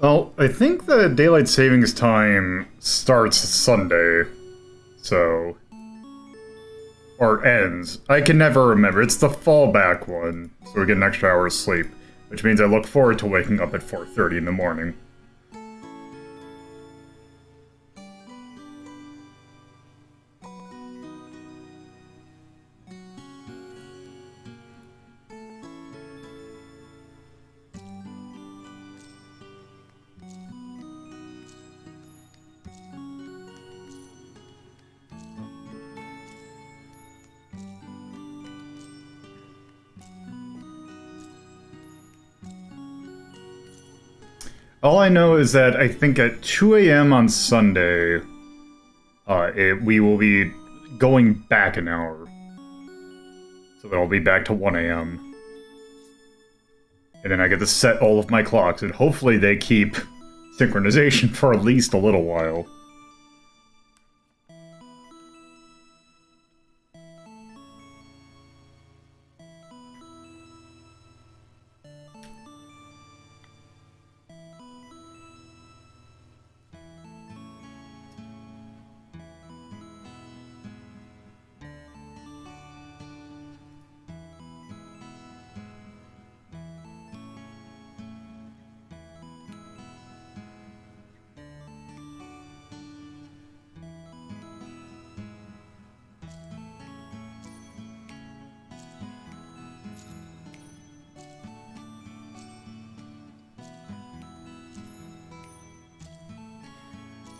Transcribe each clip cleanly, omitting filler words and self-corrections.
Well, I think the daylight savings time starts Sunday, so... or ends. I can never remember. It's the fallback one, so we get an extra hour of sleep, which means I look forward to waking up at 4:30 in the morning. All I know is that I think at 2 a.m. on Sunday, we will be going back an hour. So that I'll be back to 1 a.m. And then I get to set all of my clocks, and hopefully they keep synchronization for at least a little while.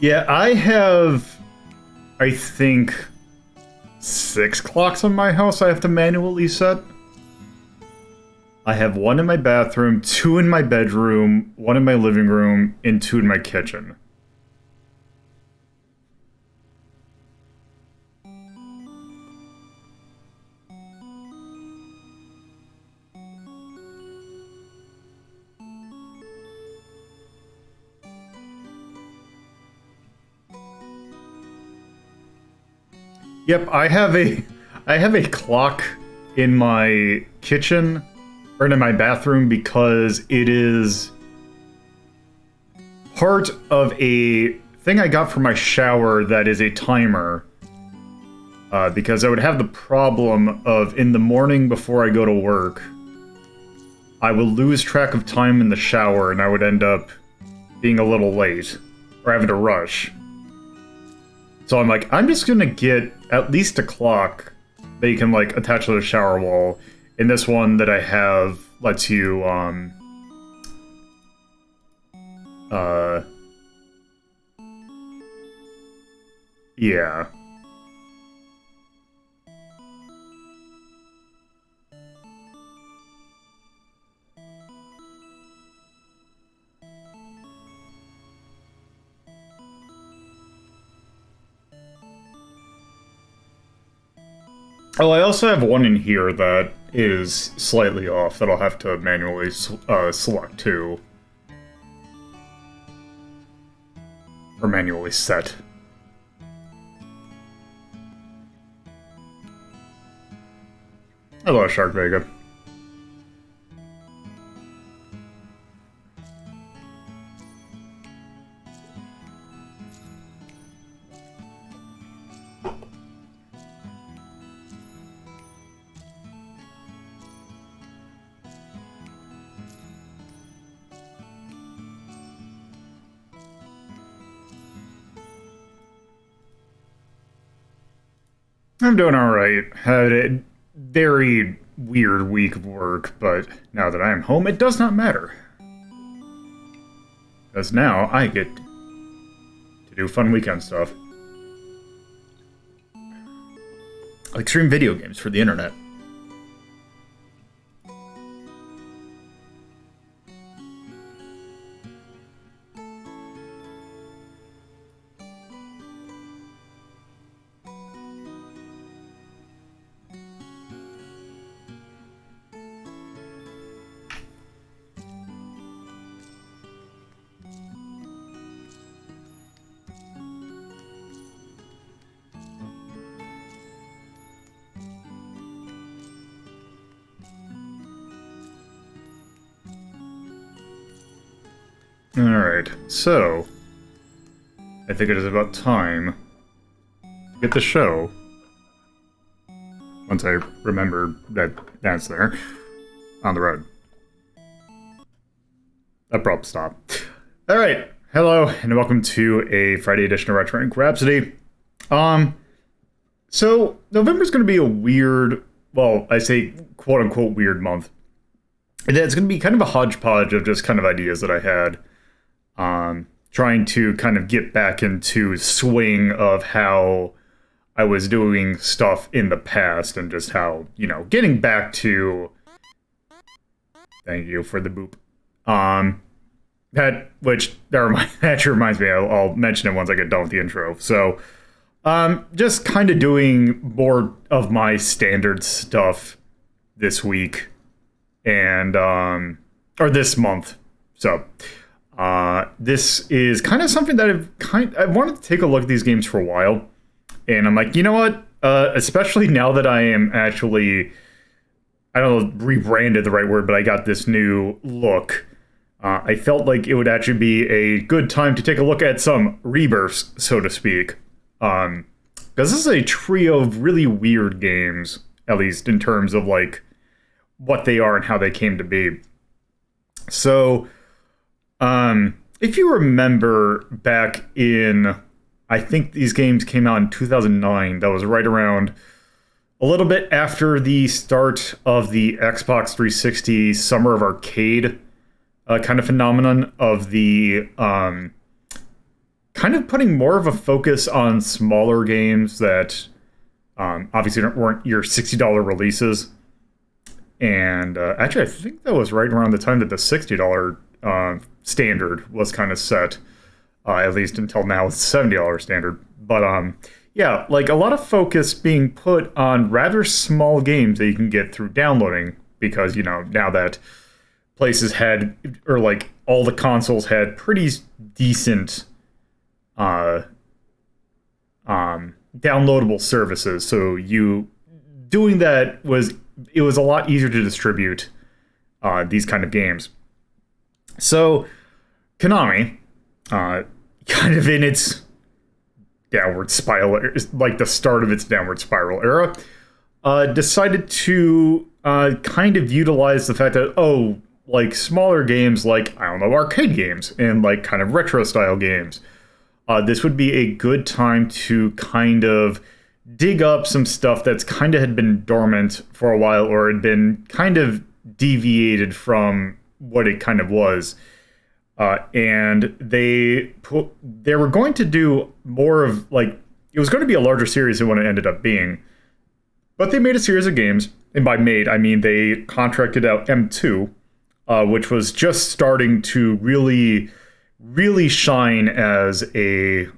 Yeah, I think, 6 clocks on my house I have to manually set. I have 1 in my bathroom, 2 in my bedroom, 1 in my living room, and 2 in my kitchen. Yep, I have a clock in my kitchen, or in my bathroom, because it is part of a thing I got for my shower that is a timer. Because I would have the problem of, in the morning before I go to work, I will lose track of time in the shower and I would end up being a little late, or having to rush. So I'm like, I'm just gonna get at least a clock that you can, like, attach to the shower wall. And this one that I have lets you, yeah. Oh, I also have one in here that is slightly off that I'll have to manually select too. Or manually set. Hello, Shark Vega. I'm doing alright. Had a very weird week of work, but now that I am home, it does not matter. Because now I get to do fun weekend stuff. Like stream video games for the internet. Alright, so I think it is about time to get the show. Once I remember that that's there. On the road. That probably stopped. Alright, hello, and welcome to a Friday edition of Retro Inc. Rhapsody. So, November's gonna be a weird, well, I say quote-unquote weird month. And it's gonna be kind of a hodgepodge of just kind of ideas that I had. Trying to kind of get back into swing of how I was doing stuff in the past and just how, you know, getting back to... Thank you for the boop. That reminds me, I'll mention it once I get done with the intro. So, just kind of doing more of my standard stuff this week and, or this month. So, this is kind of something that I wanted to take a look at these games for a while. And I'm like, you know what? Especially now that I am actually, I don't know, rebranded the right word, but I got this new look. I felt like it would actually be a good time to take a look at some rebirths, so to speak. Because this is a trio of really weird games, at least in terms of like what they are and how they came to be. So, if you remember back in, I think these games came out in 2009, that was right around a little bit after the start of the Xbox 360 Summer of Arcade kind of phenomenon of the kind of putting more of a focus on smaller games that obviously weren't your $60 releases. And actually, I think that was right around the time that the $60 standard was kind of set, at least until now it's $70 standard. But yeah, like a lot of focus being put on rather small games that you can get through downloading, because, you know, now that places had, or like all the consoles had pretty decent downloadable services, so you doing that was a lot easier to distribute these kind of games. So Konami, kind of in its downward spiral, like the start of its downward spiral era, decided to kind of utilize the fact that, like smaller games like, I don't know, arcade games and like kind of retro style games, this would be a good time to kind of dig up some stuff that's kind of had been dormant for a while or had been kind of deviated from what it kind of was. And they were going to do more of, like, it was going to be a larger series than what it ended up being. But they made a series of games, and by made, I mean they contracted out M2, which was just starting to really, really shine as a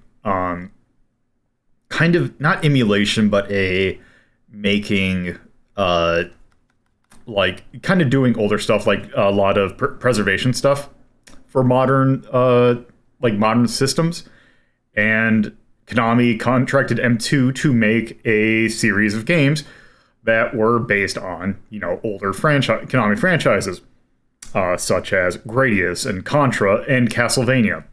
kind of, not emulation, but a making, like, kind of doing older stuff, like a lot of preservation stuff for modern, like modern systems. And Konami contracted M2 to make a series of games that were based on, you know, older Konami franchises, such as Gradius and Contra and Castlevania.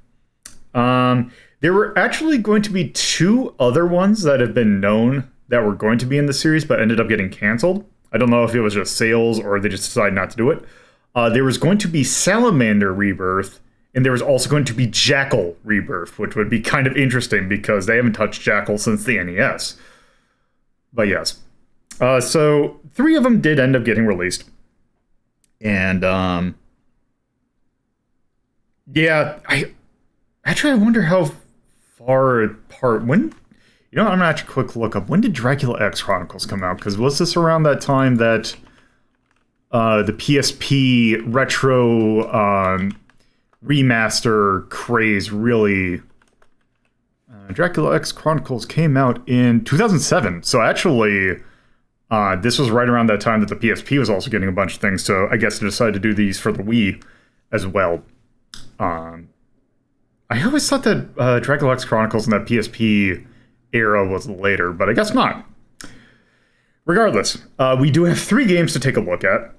There were actually going to be two other ones that have been known that were going to be in the series, but ended up getting canceled. I don't know if it was just sales or they just decided not to do it. There was going to be Salamander ReBirth, and there was also going to be Jackal ReBirth, which would be kind of interesting because they haven't touched Jackal since the NES. But yes. So three of them did end up getting released. And, yeah, I wonder how far apart, when, you know, I'm gonna actually quick look up, when did Dracula X Chronicles come out? Because was this around that time that the PSP retro remaster craze really... Dracula X Chronicles came out in 2007, so actually this was right around that time that the PSP was also getting a bunch of things, so I guess they decided to do these for the Wii as well. I always thought that Dracula X Chronicles in that PSP era was later, but I guess not. Regardless, we do have three games to take a look at.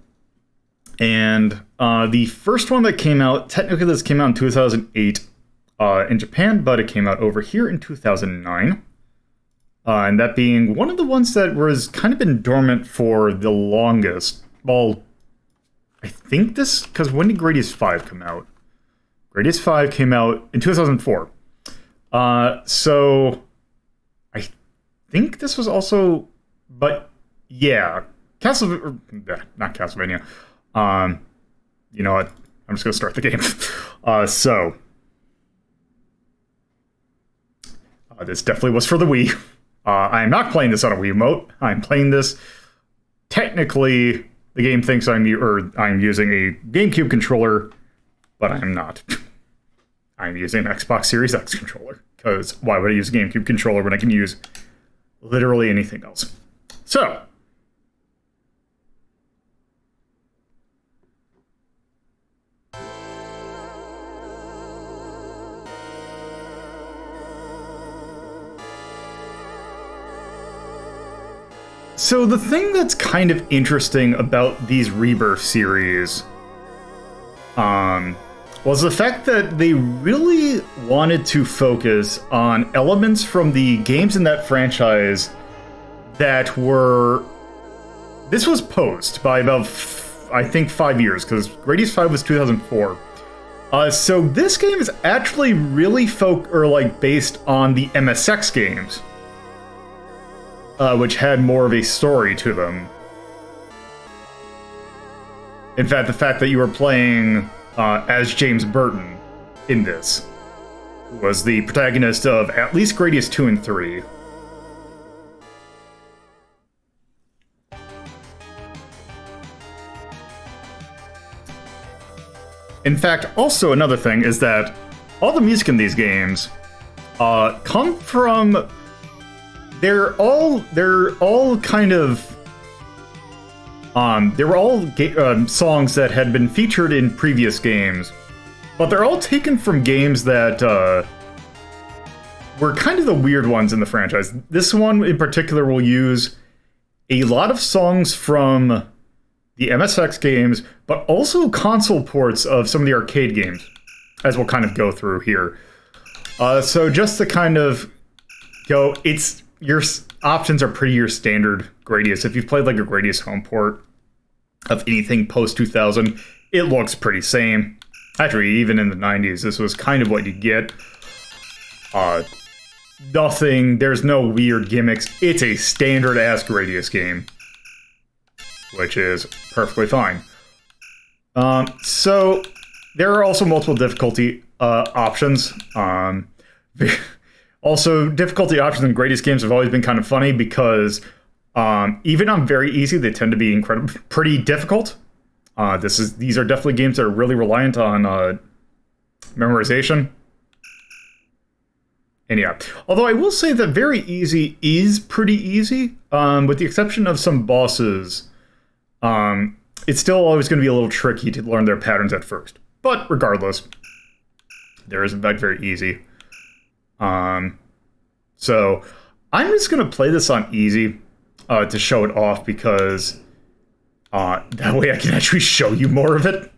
And the first one that came out, technically this came out in 2008 in Japan, but it came out over here in 2009. And that being one of the ones that was kind of been dormant for the longest. Well, I think this, because when did Gradius 5 come out? Gradius 5 came out in 2004. So I think this was also, but yeah, not Castlevania. You know what? I'm just going to start the game. This definitely was for the Wii. I am not playing this on a Wii remote. I'm playing this. Technically, the game thinks I'm using a GameCube controller, but I'm not. I'm using an Xbox Series X controller. Because why would I use a GameCube controller when I can use literally anything else? So the thing that's kind of interesting about these Rebirth series was the fact that they really wanted to focus on elements from the games in that franchise that were... This was post by about, I think, 5 years, because Gradius 5 was 2004. So this game is actually really based on the MSX games. Which had more of a story to them. In fact, the fact that you were playing as James Burton in this was the protagonist of at least Gradius 2 and 3. In fact, also another thing is that all the music in these games come from... They're all kind of they were all songs that had been featured in previous games, but they're all taken from games that were kind of the weird ones in the franchise. This one in particular will use a lot of songs from the MSX games, but also console ports of some of the arcade games, as we'll kind of go through here. So just to kind of go, your options are pretty your standard Gradius. If you've played like a Gradius home port of anything post-2000, it looks pretty same. Actually, even in the 90s, this was kind of what you get. There's no weird gimmicks. It's a standard-ass Gradius game, which is perfectly fine. So, there are also multiple difficulty options. Also, difficulty options in Gradius games have always been kind of funny because even on very easy, they tend to be pretty difficult. These are definitely games that are really reliant on memorization. And yeah, although I will say that very easy is pretty easy, with the exception of some bosses. It's still always going to be a little tricky to learn their patterns at first. But regardless, there is in fact very easy. So I'm just going to play this on easy to show it off because that way I can actually show you more of it.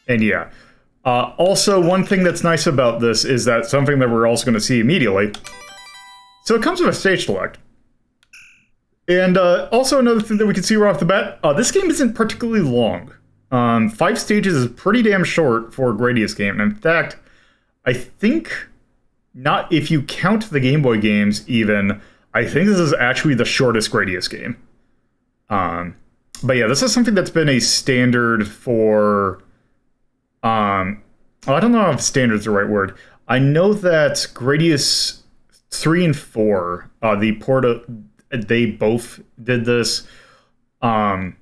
And yeah. Also, one thing that's nice about this is that something that we're also going to see immediately. So it comes with a stage select. And also another thing that we can see right off the bat, this game isn't particularly long. 5 stages is pretty damn short for a Gradius game. And in fact, I think, not if you count the Game Boy games even, I think this is actually the shortest Gradius game. But yeah, this is something that's been a standard for... I don't know if standard is the right word. I know that Gradius 3 and 4, they both did this, or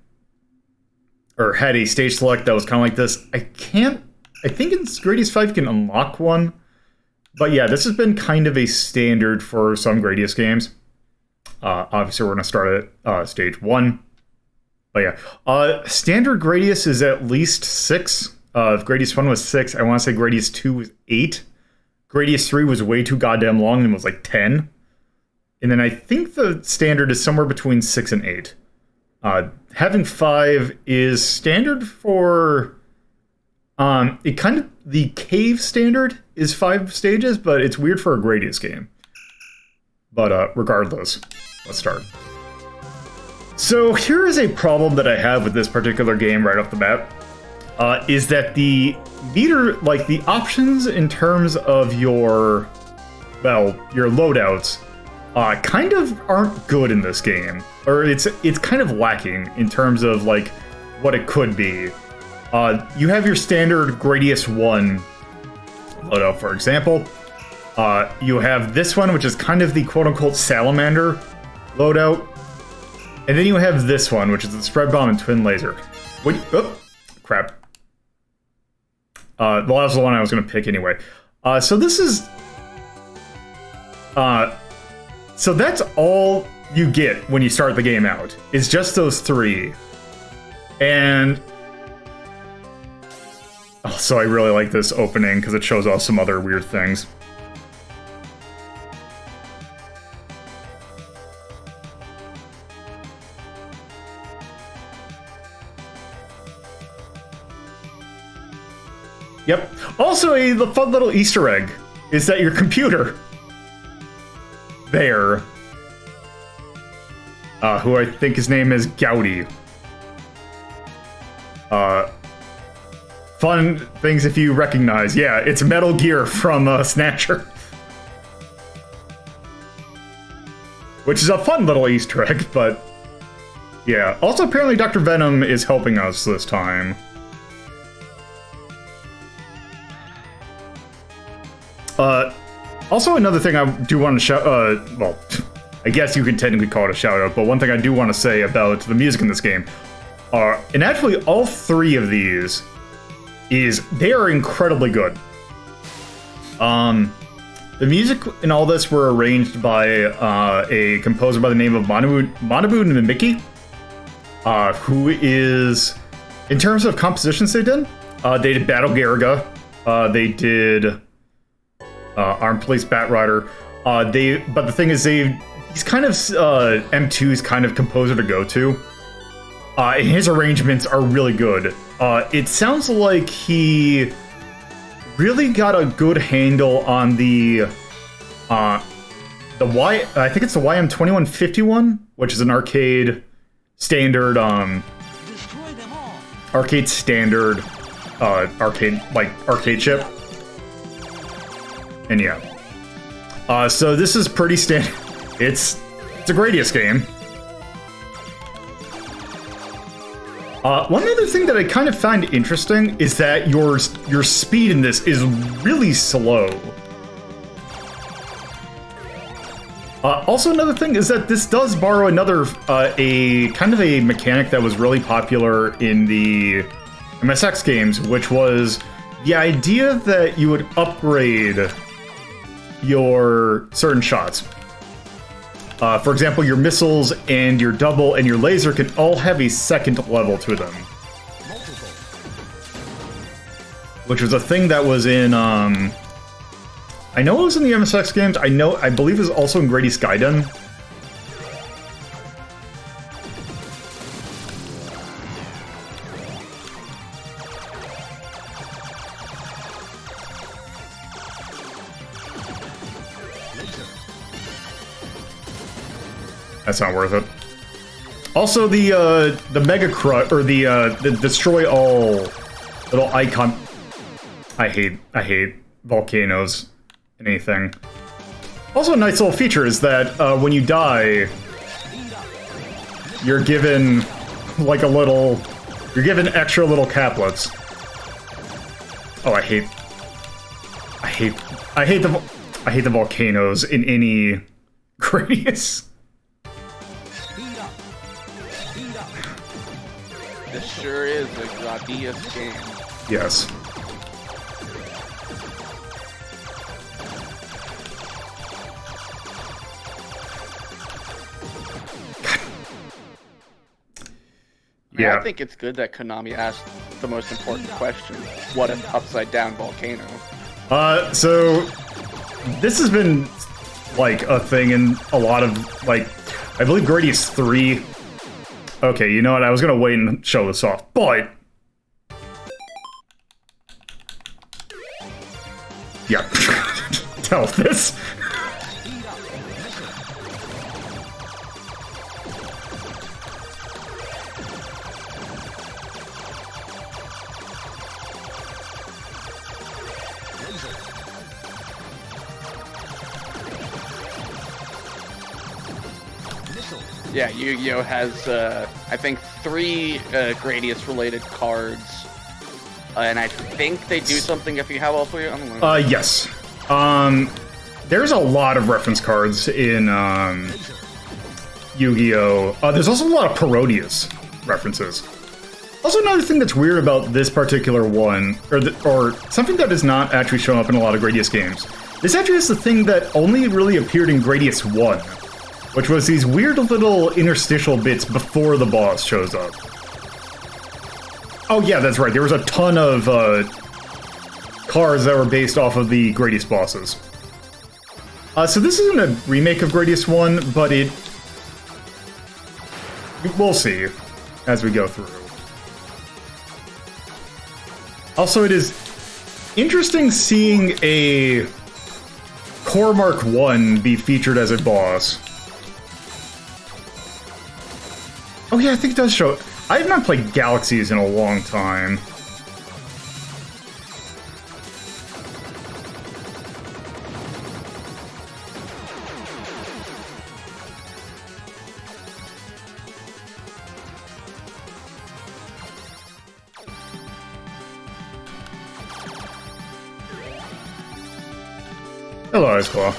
had a stage select that was kind of like this. I think in Gradius 5 you can unlock one. But yeah, this has been kind of a standard for some Gradius games. Obviously, we're going to start at stage 1. But yeah, standard Gradius is at least 6. If Gradius 1 was 6, I want to say Gradius 2 was 8. Gradius 3 was way too goddamn long and was like 10. And then I think the standard is somewhere between 6 and 8. having 5 is standard for it kind of the cave standard is 5 stages, but it's weird for a Gradius game. But regardless, let's start. So here is a problem that I have with this particular game right off the bat, is that the meter, like the options in terms of your, well, your loadouts, kind of aren't good in this game, or it's kind of lacking in terms of like what it could be. You have your standard Gradius 1 loadout, for example. You have this one, which is kind of the quote-unquote salamander loadout. And then you have this one, which is the spread bomb and twin laser. Wait, oh, crap. Well, that was the one I was going to pick anyway. So this is... so that's all you get when you start the game out. It's just those 3. And... oh, so I really like this opening, because it shows off some other weird things. Yep. Also, the fun little Easter egg is that your computer there, who I think his name is Gowdy. Fun things if you recognize. Yeah, it's Metal Gear from Snatcher. Which is a fun little Easter egg, but yeah. Also, apparently Dr. Venom is helping us this time. Also, another thing I do want to shout, well, I guess you could technically call it a shout out, but one thing I do want to say about the music in this game, and actually all 3 of these, is they are incredibly good. The music in all this were arranged by a composer by the name of Manabu Mimiki, who is, in terms of compositions they did Battle Garaga, they did Armed Police Batrider. But the thing is, he's kind of M2's kind of composer to go to. And his arrangements are really good. It sounds like he really got a good handle on the I think it's the YM2151, which is an arcade standard arcade chip. And yeah. So this is pretty standard. It's a Gradius game. One other thing that I kind of find interesting is that your speed in this is really slow. Also, another thing is that this does borrow another a kind of a mechanic that was really popular in the MSX games, which was the idea that you would upgrade your certain shots. For example, your missiles and your double and your laser can all have a second level to them. Which was a thing that was in, I know it was in the MSX games, I believe it was also in Gradius Gaiden. That's not worth it. Also, the Mega Crush, or the Destroy All little icon. I hate volcanoes and anything. Also, a nice little feature is that when you die, you're given like you're given extra little caplets. Oh, I hate the volcanoes in any Gradius. This sure is a Gradius game. Yes. Yeah. I think it's good that Konami asked the most important question. What if upside down volcano? So this has been like a thing in a lot of, like, I believe Gradius 3 Okay, you know what? I was gonna wait and show this off, but... Yeah. Tell this. Yeah, Yu-Gi-Oh! Has, I think, 3 Gradius-related cards. And I think they do something if you have all 3. I don't know. Yes. There's a lot of reference cards in, Yu-Gi-Oh! There's also a lot of Parodius references. Also, another thing that's weird about this particular one, or something that has not actually shown up in a lot of Gradius games, this actually is the thing that only really appeared in Gradius 1. Which was these weird little interstitial bits before the boss shows up. Oh yeah, that's right. There was a ton of cards that were based off of the Gradius bosses. So this isn't a remake of Gradius 1, but we'll see as we go through. Also, it is interesting seeing a Core Mark 1 be featured as a boss. Oh yeah, I think it does show... I have not played Galaxies in a long time. Hello, Ice Claw.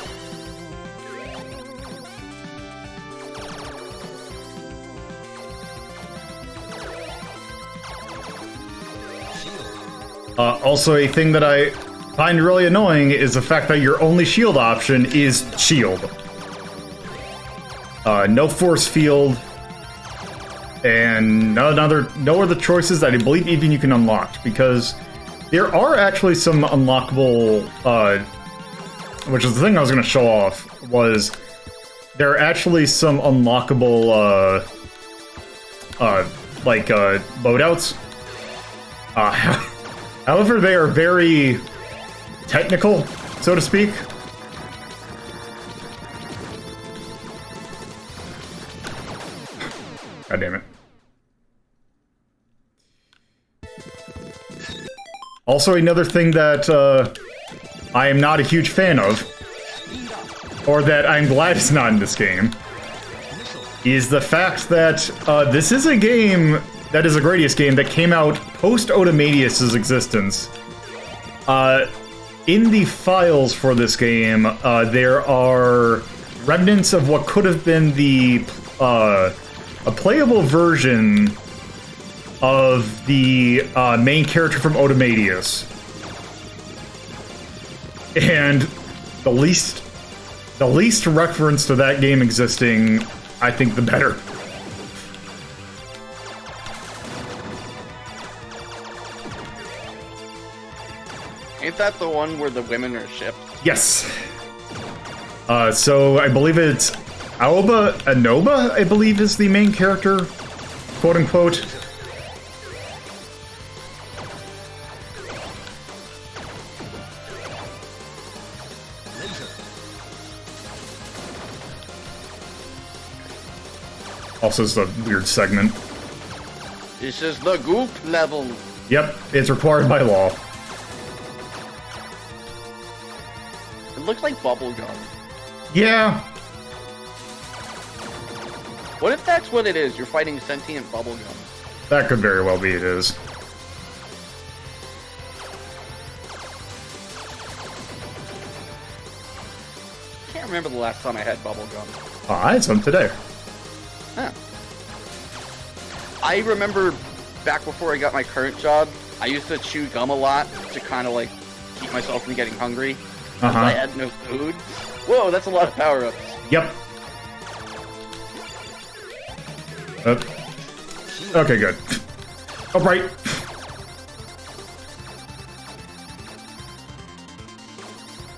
Also, a thing that I find really annoying is the fact that your only shield option is shield. No force field, and no other choices that I believe even you can unlock, because there are actually some unlockable, which is the thing I was going to show off, was there are actually some unlockable, loadouts. However, they are very technical, so to speak. God damn it. Also, another thing that I am not a huge fan of, or that I'm glad is not in this game, is the fact that this is a game that is a Gradius game that came out post-Otamadius' existence. In the files for this game, there are remnants of what could have been a playable version of the main character from Otamadius. And the least reference to that game existing, I think the better. Ain't that the one where the women are shipped? Yes. So I believe it's Anoba, I believe, is the main character, quote unquote. Also, it's a weird segment. This is the goop level. Yep, it's required by law. It looks like bubblegum. Yeah. What if that's what it is? You're fighting sentient bubblegum. That could very well be it is. I can't remember the last time I had bubblegum. I had some today. Huh. I remember back before I got my current job, I used to chew gum a lot to kind of like keep myself from getting hungry. Because I had no food. Whoa, that's a lot of power-ups. Yep. Okay, good. Oh, right.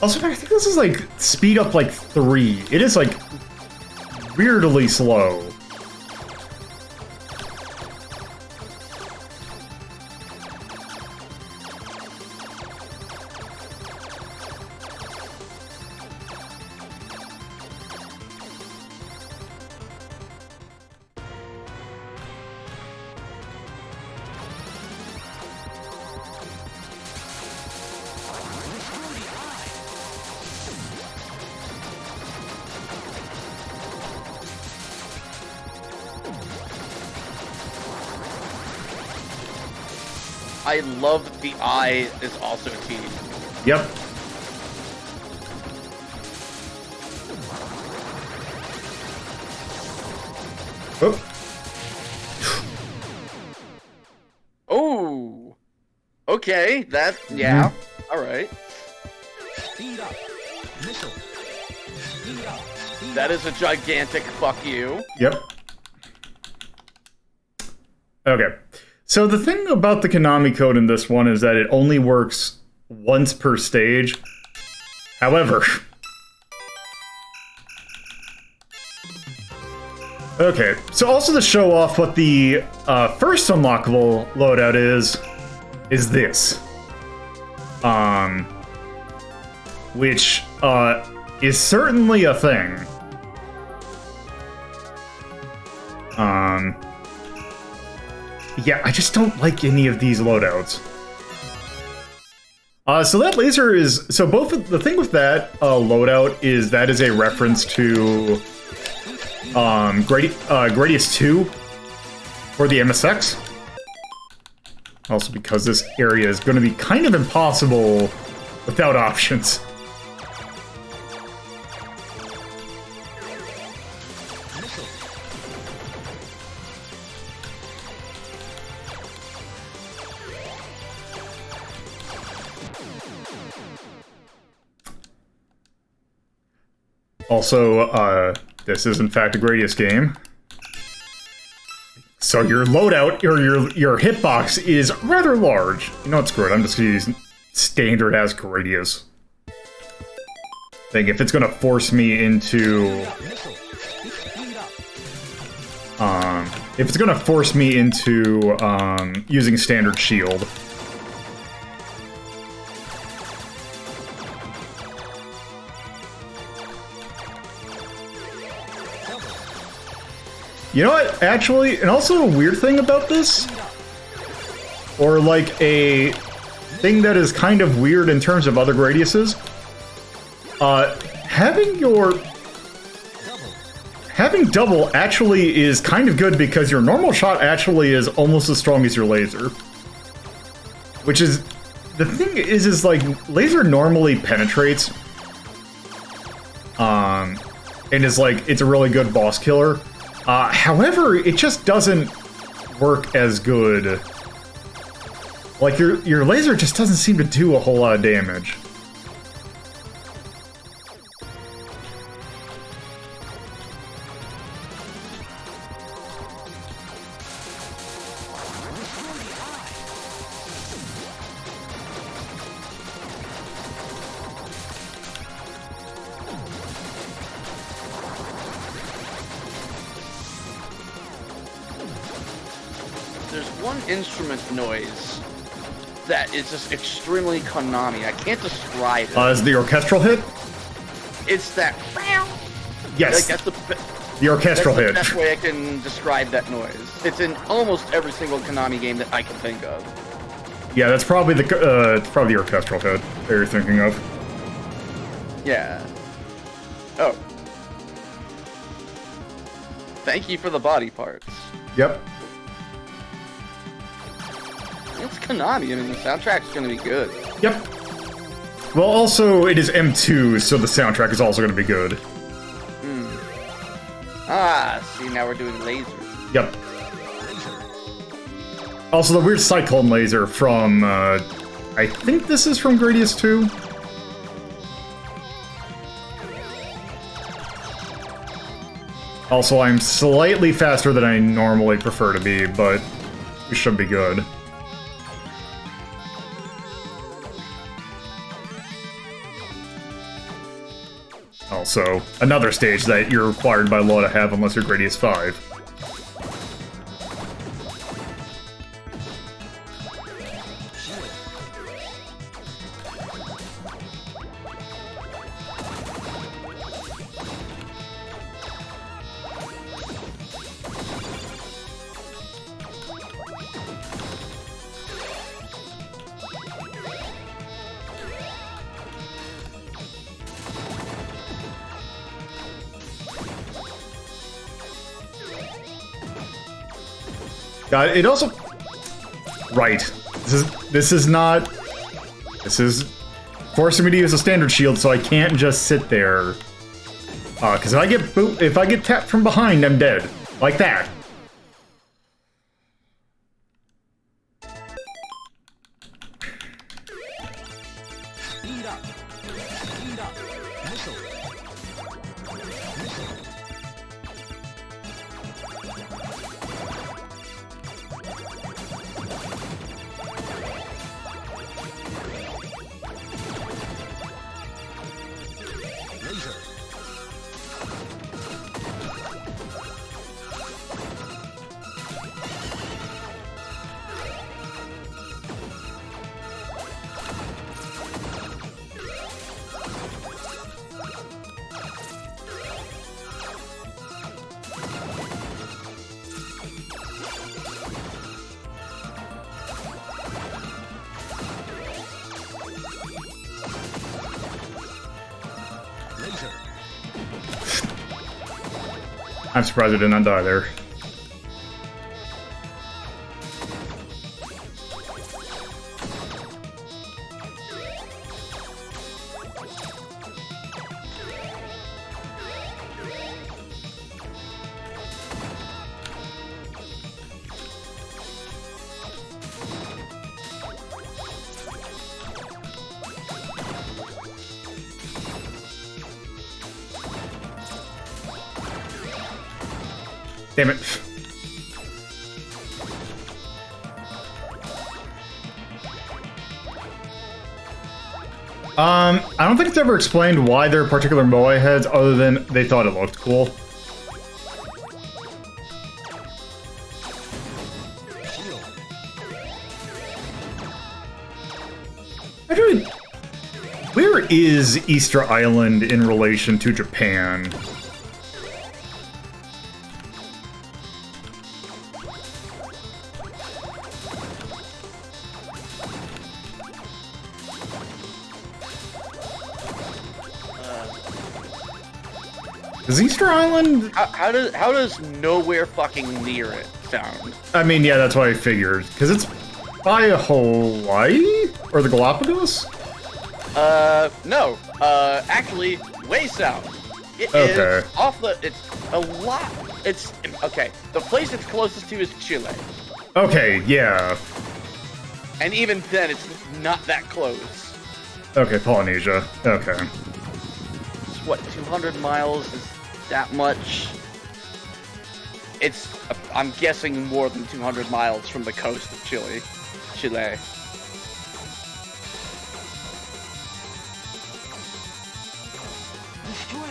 Also, I think this is like speed up like 3. It is like weirdly slow. I love that the eye is also T. Yep. Oh. Oh. Okay, that, yeah. All right. Speed up. Missile. Speed up. Speed That is a gigantic fuck you. Yep. Okay. So the thing about the Konami code in this one is that it only works once per stage. However... Okay, so also to show off what the first unlockable loadout is this. Which is certainly a thing. Yeah, I just don't like any of these loadouts. So that laser is... So both of, the thing with that loadout is that is a reference to Gradius 2 for the MSX. Also because this area is going to be kind of impossible without options. Also, this is in fact a Gradius game. So your loadout, or your hitbox is rather large. You know, it's good. I'm just gonna use standard as Gradius. I think if it's gonna force me into... if it's gonna force me into, using standard shield... You know what, actually, and also a weird thing about this, or like a thing that is kind of weird in terms of other Gradiuses, having double actually is kind of good because your normal shot actually is almost as strong as your laser. Which is, the thing is like, laser normally penetrates, and is like, it's a really good boss killer. However, it just doesn't work as good. Like, your laser just doesn't seem to do a whole lot of damage. Instrument noise that is just extremely Konami. I can't describe it. Is the orchestral hit? It's that. Yes. Like, the orchestral hit. That's the best way I can describe that noise. It's in almost every single Konami game that I can think of. Yeah, that's probably the orchestral hit that you're thinking of. Yeah. Oh. Thank you for the body parts. Yep. It's Konami. I mean, the soundtrack's gonna be good. Yep. Well, also, it is M2, so the soundtrack is also gonna be good. Ah, see, now we're doing lasers. Yep. Also, the weird cyclone laser from, I think this is from Gradius 2? Also, I'm slightly faster than I normally prefer to be, but we should be good. Also, another stage that you're required by law to have unless you're Gradius 5. God, it also... Right. This is not... This is forcing me to use a standard shield, so I can't just sit there. Because if I get tapped from behind, I'm dead. Like that. Speed up. Speed up. Missile. Missile. Laser. Laser. I'm surprised I did not die there. Damn it. I don't think it's ever explained why they're particular moai heads other than they thought it looked cool. Actually, where is Easter Island in relation to Japan? Is Easter Island? How does nowhere fucking near it sound? I mean, yeah, that's what I figured. Because it's by Hawaii? Or the Galapagos? No. Actually, way south. It Okay. is off the... It's a lot... It's... Okay, the place it's closest to is Chile. Okay, yeah. And even then, it's not that close. Okay, Polynesia. Okay. It's what, 200 miles? Is that much? It's... I'm guessing more than 200 miles from the coast of Chile. Destroy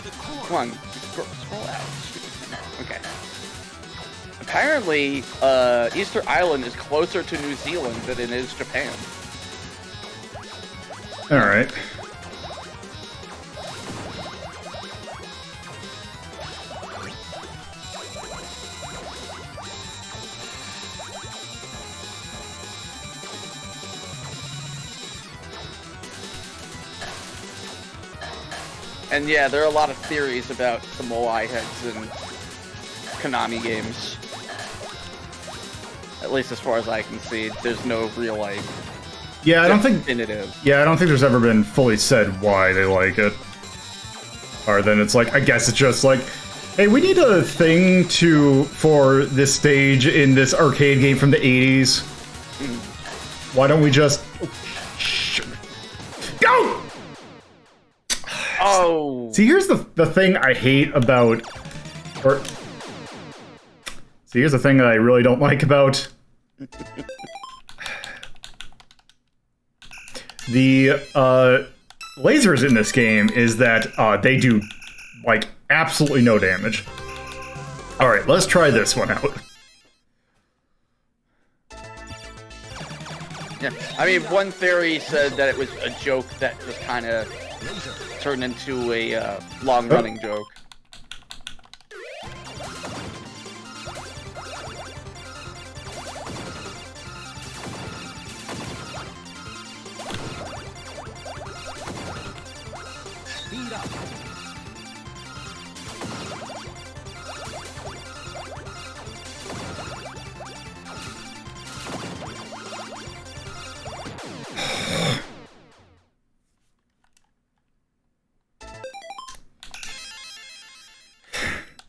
the core. Come on, scroll out. Okay. Apparently, Easter Island is closer to New Zealand than it is Japan. Alright. And yeah, there are a lot of theories about the Moai heads in Konami games. At least as far as I can see, there's no real, like, Yeah, I don't think... definitive. Yeah, I don't think there's ever been fully said why they like it. Or then it's like, I guess it's just like, hey, we need a thing for this stage in this arcade game from the 80s. Why don't we just... Go! Oh! See, here's the thing I hate about... See, here's the thing that I really don't like about... The lasers in this game is that they do, like, absolutely no damage. Alright, let's try this one out. Yeah, I mean, one theory said that it was a joke that just kind of turned into a long-running joke. Speed up.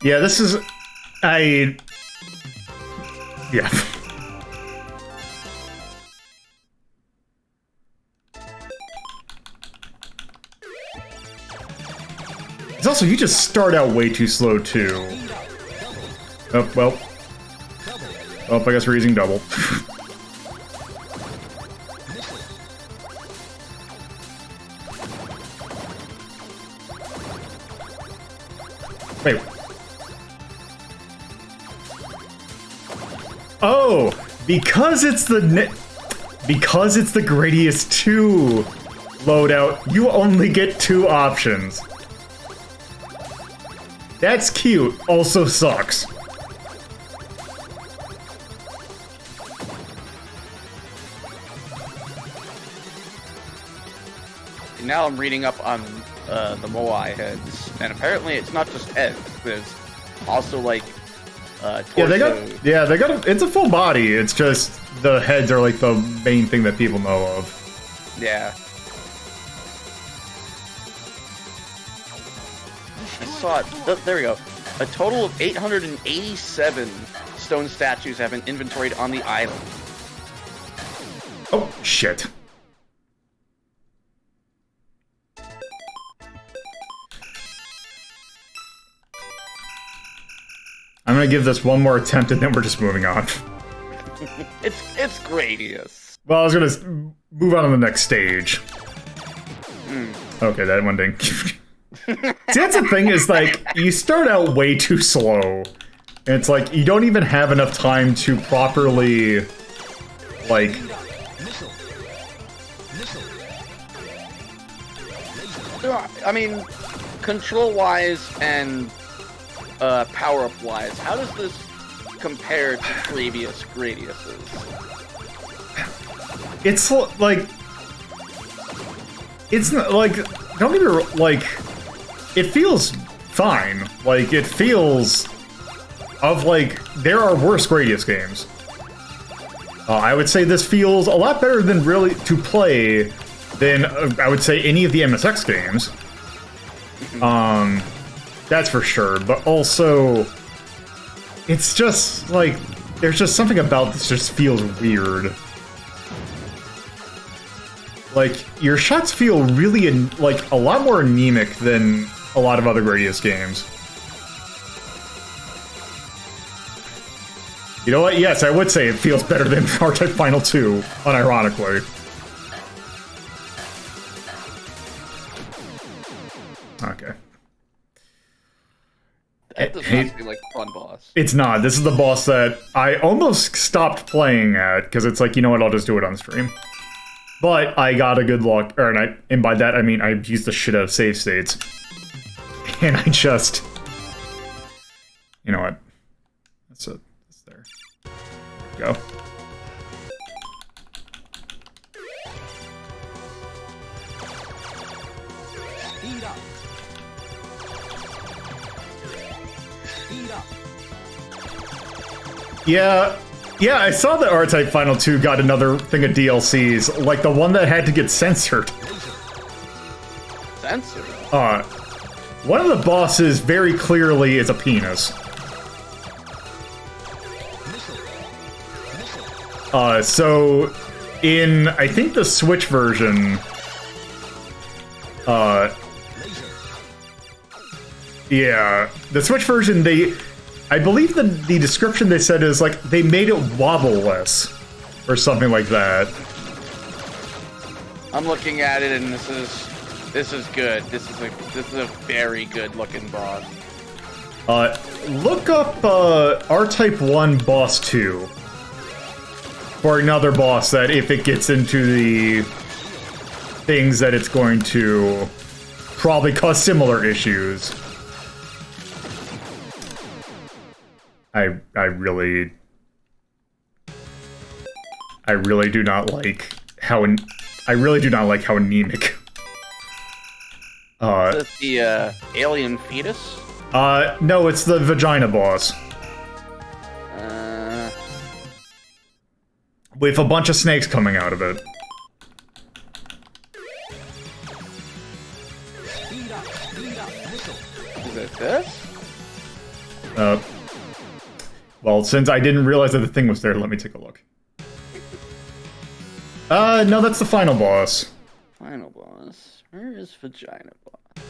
Yeah, this is... Yeah. It's also, you just start out way too slow, too. Oh, well. Oh, I guess we're using double. Wait. Oh, because it's the Gradius 2 loadout, you only get 2 options. That's cute, also sucks. Now I'm reading up on the Moai heads, and apparently it's not just heads. There's also like torso. Yeah, they got. It's a full body. It's just the heads are like the main thing that people know of. Yeah. I saw it. There we go. A total of 887 stone statues have been inventoried on the island. Oh shit. I'm gonna give this one more attempt and then we're just moving on. It's Gradius. Well, I was gonna move on to the next stage. Okay, that one didn't. See, that's the thing, is like, you start out way too slow. And it's like, you don't even have enough time to properly, like... I mean, control-wise and power-up-wise, how does this compare to previous Gradiuses? It's like... It's not, like... Don't get me wrong, like... It feels fine. Like, it feels... Of, like, there are worse Gradius games. I would say this feels a lot better than really to play than, I would say, any of the MSX games. That's for sure. But also, it's just, like, there's just something about this just feels weird. Like, your shots feel really, like, a lot more anemic than a lot of other Gradius games. You know what? Yes, I would say it feels better than R-Type Final 2, unironically. Okay. That does not seem like a fun boss. It's not. This is the boss that I almost stopped playing at, because it's like, you know what, I'll just do it on stream. But I got a good luck, and by that I mean I used the shit out of save states. And I just... You know what? That's it. It's there. There we go. Speed up. Speed up. Yeah, I saw that R-Type Final 2 got another thing of DLCs, like the one that had to get censored. Censored? One of the bosses very clearly is a penis. So, in, I think the Switch version, yeah, the Switch version, I believe the description they said is like, they made it wobble less, or something like that. I'm looking at it and this is good. This is a very good looking boss. Look up R-Type 1 Boss 2 for another boss that, if it gets into the things that it's going to probably cause similar issues. I really do not like how anemic. Is this the alien fetus? No, it's the vagina boss. With a bunch of snakes coming out of it. Is it this? Well, since I didn't realize that the thing was there, let me take a look. No, that's the final boss. Final boss. Where is Vagina Boss?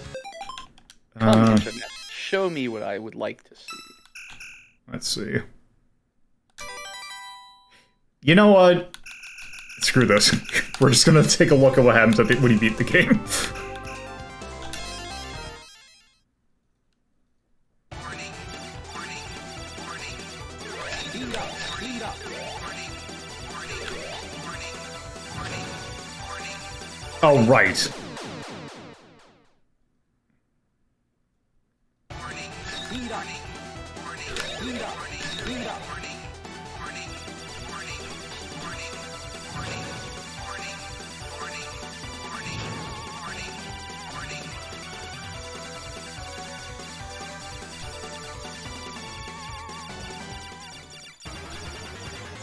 Come, Internet. Show me what I would like to see. Let's see. You know what? Screw this. We're just gonna take a look at what happens when you beat the game. Oh, right.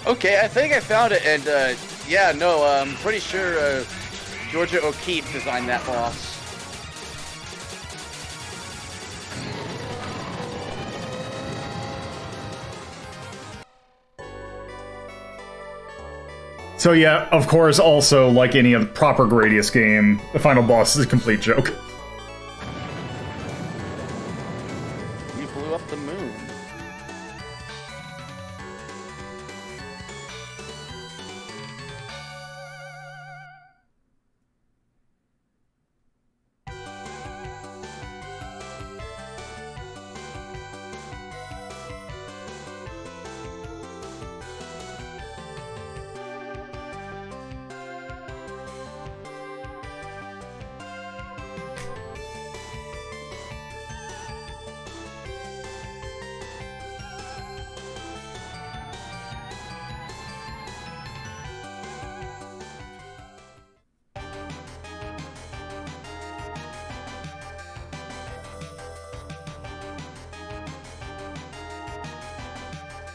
Okay, I think I found it, and yeah, no, I'm pretty sure Georgia O'Keeffe designed that boss. So yeah, of course, also, like any other proper Gradius game, the final boss is a complete joke. You blew up the moon.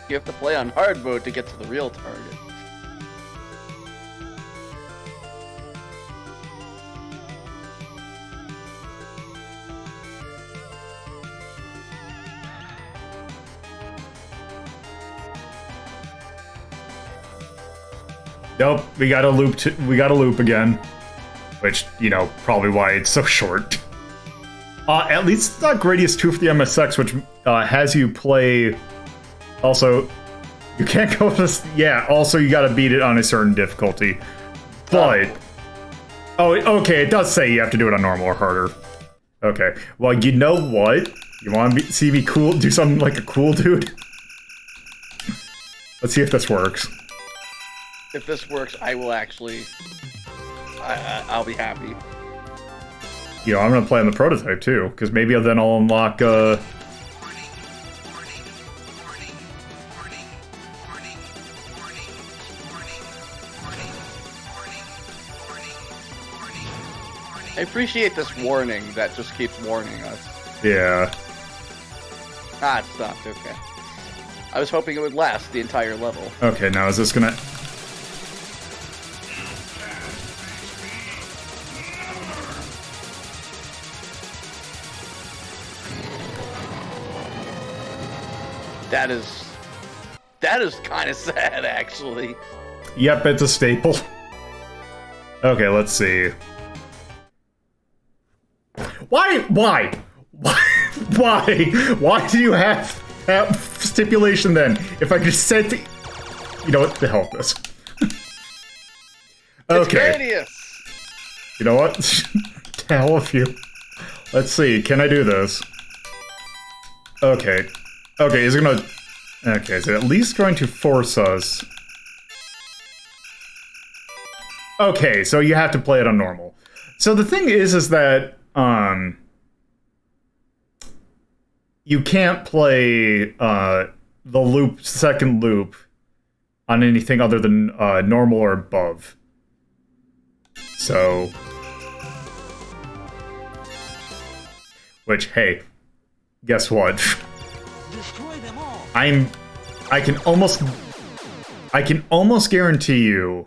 You have to play on hard mode to get to the real target. Nope, we got a loop again. Which, you know, probably why it's so short. At least it's not Gradius 2 for the MSX, which has you play... Also, you can't go with this... Yeah, also you gotta beat it on a certain difficulty. But... Oh, okay, it does say you have to do it on normal or harder. Okay, well, you know what? You wanna see me cool, do something like a cool dude? Let's see if this works. If this works, I will actually... I'll be happy. You know, I'm gonna play on the prototype too, because maybe then I'll unlock, I appreciate this warning that just keeps warning us. Yeah. Ah, it stopped, okay. I was hoping it would last the entire level. Okay, now is this gonna... That is kind of sad, actually. Yep, it's a staple. Okay, let's see. Why? Why do you have that stipulation then? If I just said to... You know what? The hell with this. Okay. It's Gradius! You know what? The hell with you. Let's see, can I do this? Okay. Okay, is it gonna... Okay, is it at least going to force us... Okay, so you have to play it on normal. So the thing is that, you can't play, the second loop on anything other than, normal or above. So... Which, hey, guess what? Destroy them all. I can almost guarantee you...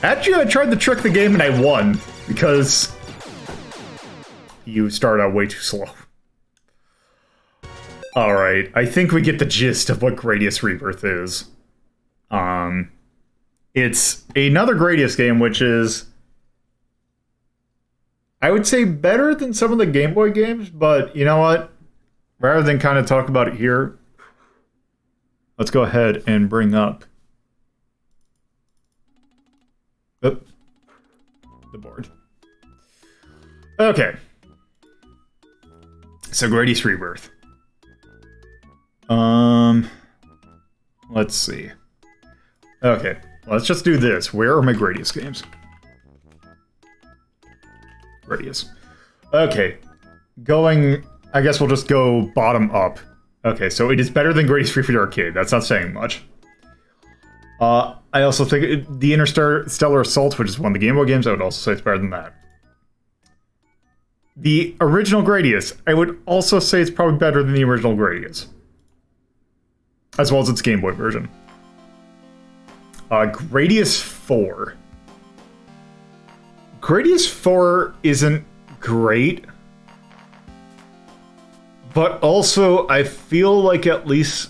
Actually, I tried to trick the game and I won, because... you start out way too slow. Alright, I think we get the gist of what Gradius ReBirth is. It's another Gradius game, which is, I would say, better than some of the Game Boy games, but you know what? Rather than kind of talk about it here, let's go ahead and bring up the board. Okay. So Gradius ReBirth. Let's see. Okay, let's just do this. Where are my Gradius games? Gradius. Okay, going. I guess we'll just go bottom up. Okay, so it is better than Gradius Free for the Arcade. That's not saying much. I also think the Interstellar Assault, which is one of the Game Boy games, I would also say it's better than that. The original Gradius, I would also say it's probably better than the original Gradius, as well as its Game Boy version. Gradius 4. Gradius 4 isn't great, but also I feel like at least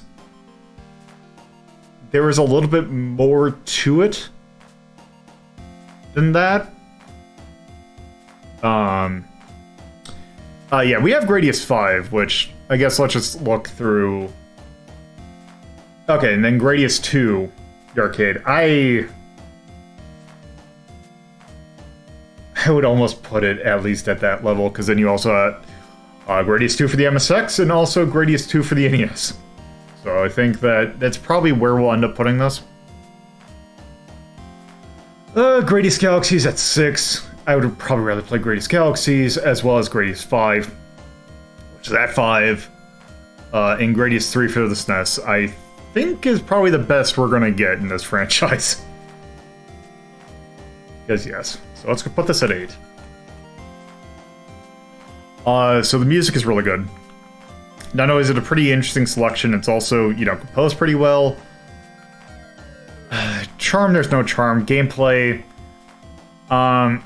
there was a little bit more to it than that. Yeah, we have Gradius 5, which I guess let's just look through. Okay, and then Gradius 2, the arcade. I would almost put it at least at that level, because then you also have Gradius 2 for the MSX and also Gradius 2 for the NES. So I think that's probably where we'll end up putting this. Gradius Galaxies at 6. I would probably rather play Gradius Galaxies as well as Gradius 5, which is at 5. And Gradius 3 for the SNES, I think is probably the best we're going to get in this franchise. Because yes. So let's put this at 8. So the music is really good. Not only is it a pretty interesting selection, it's also, you know, composed pretty well. Charm, there's no charm. Gameplay, I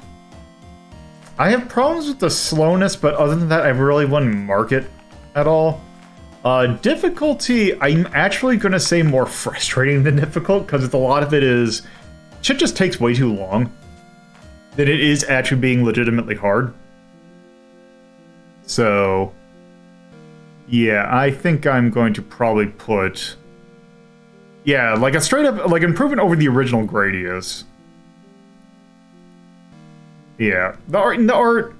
have problems with the slowness, but other than that, I really wouldn't mark it at all. Difficulty, I'm actually going to say more frustrating than difficult, because a lot of it is, shit just takes way too long. That it is actually being legitimately hard. So, yeah, I think I'm going to probably put, yeah, like a straight up, like improvement over the original Gradius. Yeah, the art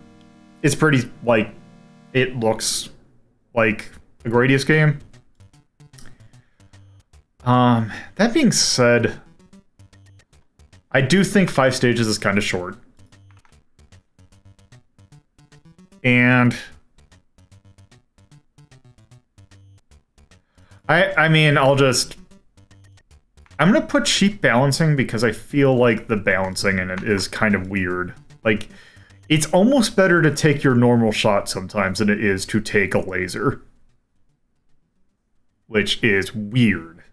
is pretty, like, it looks like a Gradius game. That being said, I do think 5 stages is kind of short. And I mean, I'm gonna put cheap balancing because I feel like the balancing in it is kind of weird. Like, it's almost better to take your normal shot sometimes than it is to take a laser. Which is weird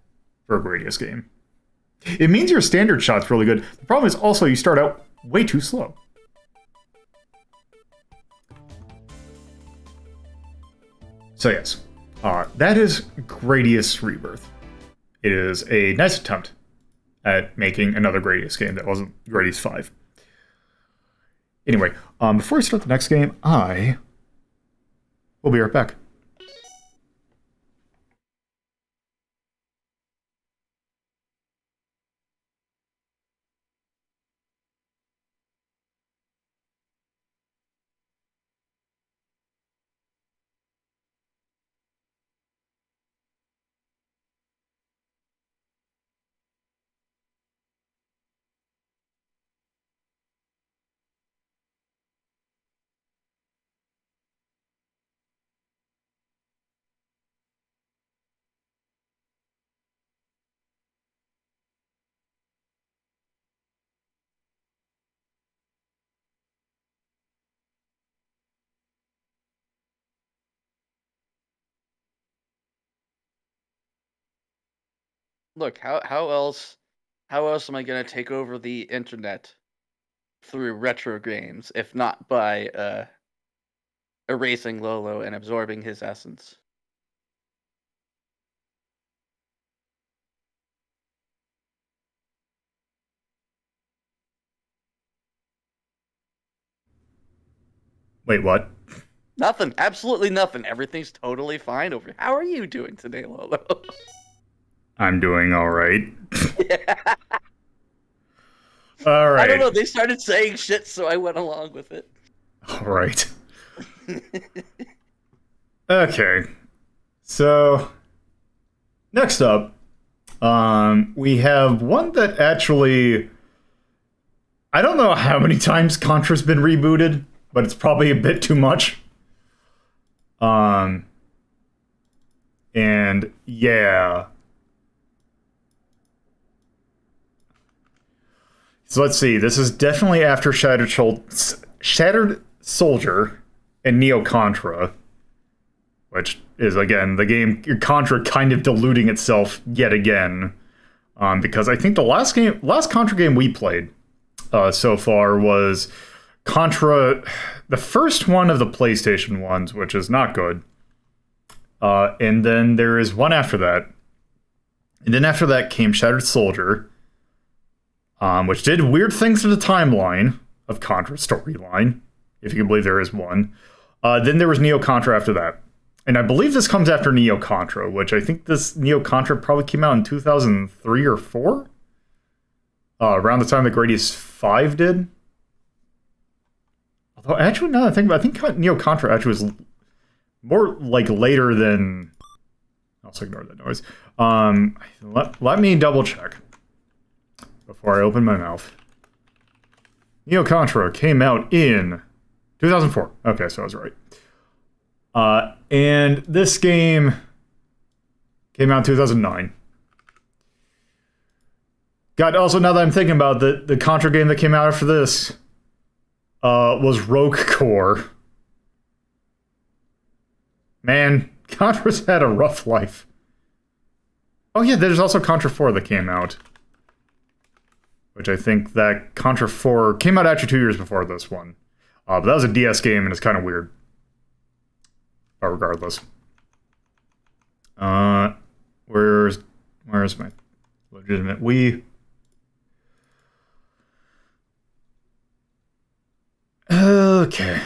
for a Gradius game. It means your standard shot's really good. The problem is also you start out way too slow. So yes, that is Gradius ReBirth. It is a nice attempt at making another Gradius game that wasn't Gradius 5. Anyway, before I start the next game, I will be right back. Look, how else am I gonna take over the internet through retro games if not by erasing Lolo and absorbing his essence. Wait, what? Nothing. Absolutely nothing. Everything's totally fine over here. How are you doing today, Lolo? I'm doing all right. Yeah. All right. I don't know. They started saying shit, so I went along with it. All right. Okay. So, next up, we have one that actually... I don't know how many times Contra's been rebooted, but it's probably a bit too much. And yeah. So let's see. This is definitely after Shattered Soldier and Neo Contra, which is again the game Contra kind of diluting itself yet again. Because I think the last Contra game we played so far was Contra, the first one of the PlayStation ones, which is not good. And then there is one after that. And then after that came Shattered Soldier, which did weird things to the timeline of Contra's storyline, if you can believe there is one. Then there was Neo Contra after that. And I believe this comes after Neo Contra, which I think this Neo Contra probably came out in 2003 or 4? Around the time that Gradius 5 did. Although, actually, now that I think about it, I think Neo Contra actually was more like later than... I'll also ignore that noise. Let me double check before I open my mouth. Neo Contra came out in 2004. Okay, so I was right. And this game came out in 2009. God, also, now that I'm thinking about it, the Contra game that came out after this was Rogue Core. Man, Contra's had a rough life. Oh yeah, there's also Contra 4 that came out. Which I think that Contra 4 came out actually 2 years before this one. But that was a DS game and it's kind of weird. But regardless. Where's my legitimate Wii? Okay.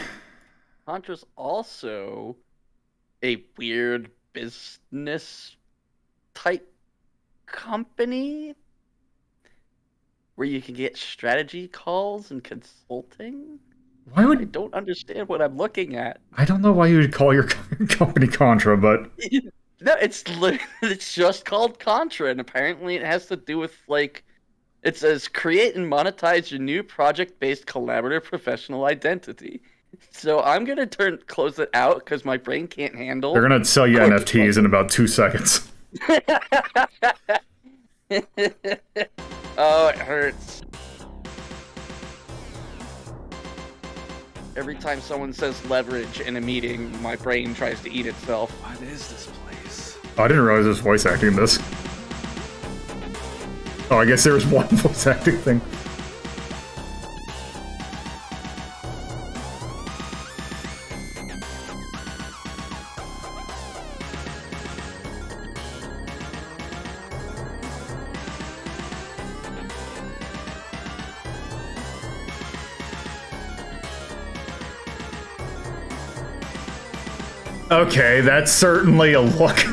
Contra's also a weird business type company where you can get strategy calls and consulting. Why would I don't understand what I'm looking at. I don't know why you would call your company Contra, but No, it's just called Contra, and apparently it has to do with like it says create and monetize your new project-based collaborative professional identity. So I'm gonna close it out because my brain can't handle. they're gonna sell you NFTs in about 2 seconds. Oh, it hurts. Every time someone says leverage in a meeting, my brain tries to eat itself. What is this place? Oh, I didn't realize there was voice acting in this. Oh, I guess there was one voice acting thing. Okay, that's certainly a look.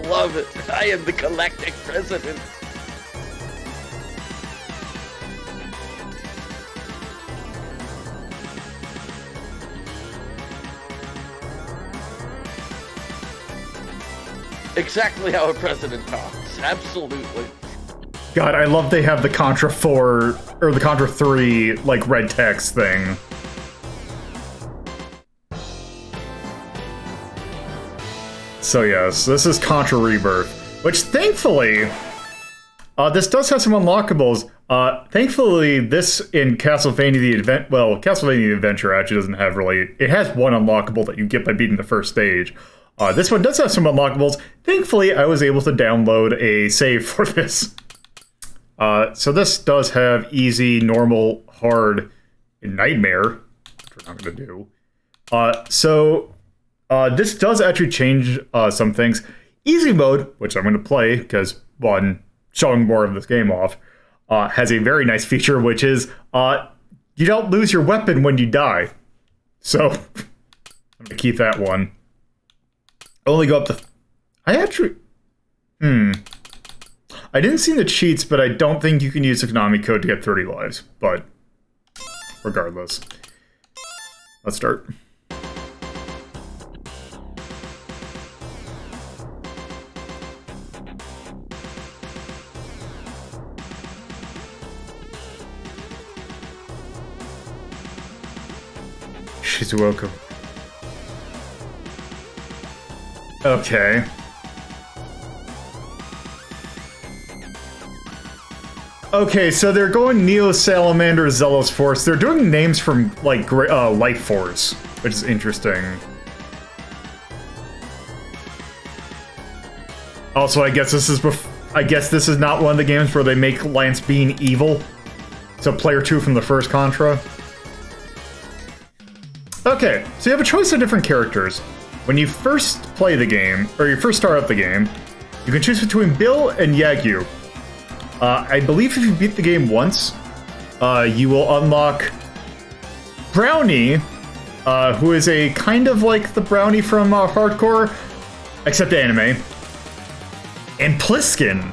Love it. I am the galactic president. Exactly how a president talks. Absolutely. God, I love they have the Contra 4, or the Contra 3, like, red text thing. So yes, this is Contra ReBirth, which thankfully, this does have some unlockables. Thankfully, this in Castlevania Castlevania the Adventure actually doesn't have really... It has one unlockable that you get by beating the first stage. This one does have some unlockables. Thankfully, I was able to download a save for this. So this does have easy, normal, hard, and nightmare, which we're not going to do. This does actually change some things. Easy mode, which I'm going to play because, one, showing more of this game off, has a very nice feature, which is you don't lose your weapon when you die. So, I'm going to keep that one. Only go up to... I didn't see the cheats, but I don't think you can use the Konami code to get 30 lives. But, regardless. Let's start. She's welcome. Okay. Okay, so they're going Neo Salamander, Zealous Force. They're doing names from, like, Life Force, which is interesting. Also, I guess this is not one of the games where they make Lance Bean evil. So player 2 from the first Contra. Okay, so you have a choice of different characters. When you first play the game, or you first start up the game, you can choose between Bill and Yagyu. I believe if you beat the game once, you will unlock Brownie, who is a kind of like the Brownie from Hardcore, except anime, and Pliskin.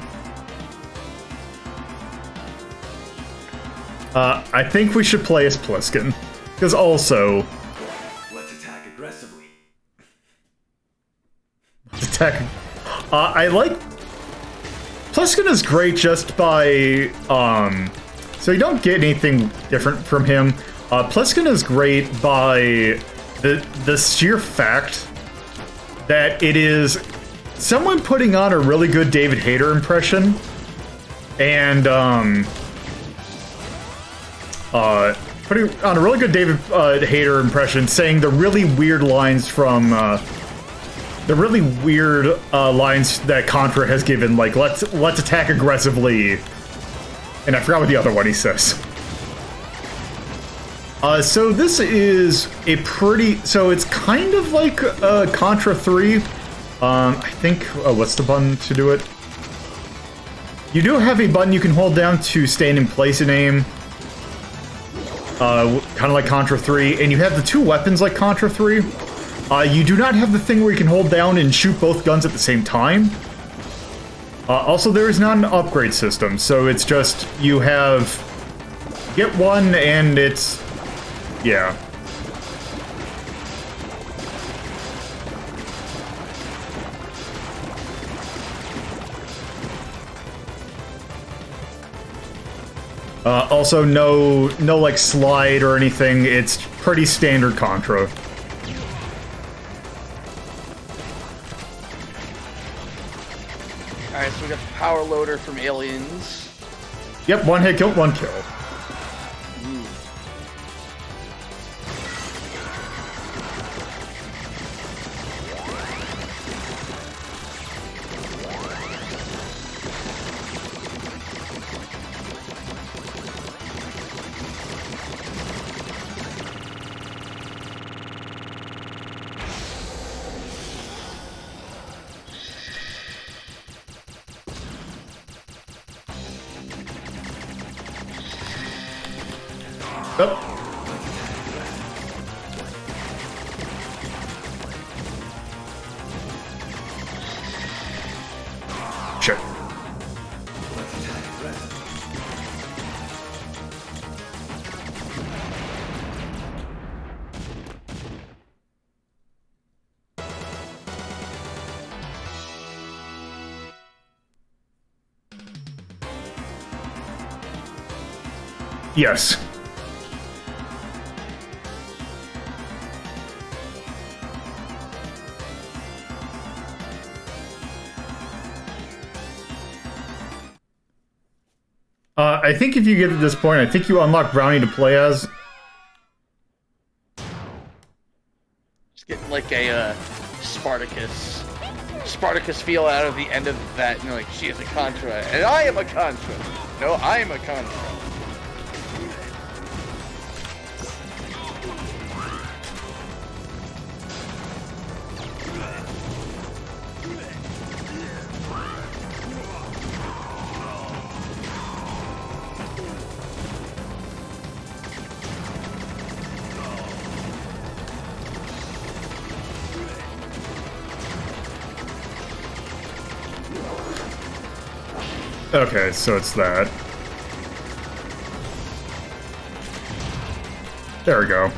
I think we should play as Pliskin, because also... Attack. I like... Pliskin is great just by... So you don't get anything different from him. Pliskin is great by the sheer fact that it is someone putting on a really good David Hayter impression and putting on a really good David Hayter impression, saying the really weird lines from... the really weird lines that Contra has given, like, let's attack aggressively. And I forgot what the other one he says. So this is a pretty... So it's kind of like Contra 3. I think... what's the button to do it? You do have a button you can hold down to stand in place and aim. Kind of like Contra 3. And you have the two weapons like Contra 3. You do not have the thing where you can hold down and shoot both guns at the same time. Also, there is not an upgrade system, so it's just you have... Get one, and it's... Yeah. Also, no, like, slide or anything. It's pretty standard Contra. Alright, so we got the power loader from Aliens. Yep, one hit kill, one kill. Oh. Shit. Yes. I think if you get to this point, I think you unlock Brownie to play as. Just getting like a Spartacus feel out of the end of that. You know, like, she is a Contra, and I am a Contra. No, I am a Contra. Okay, so it's that. There we go.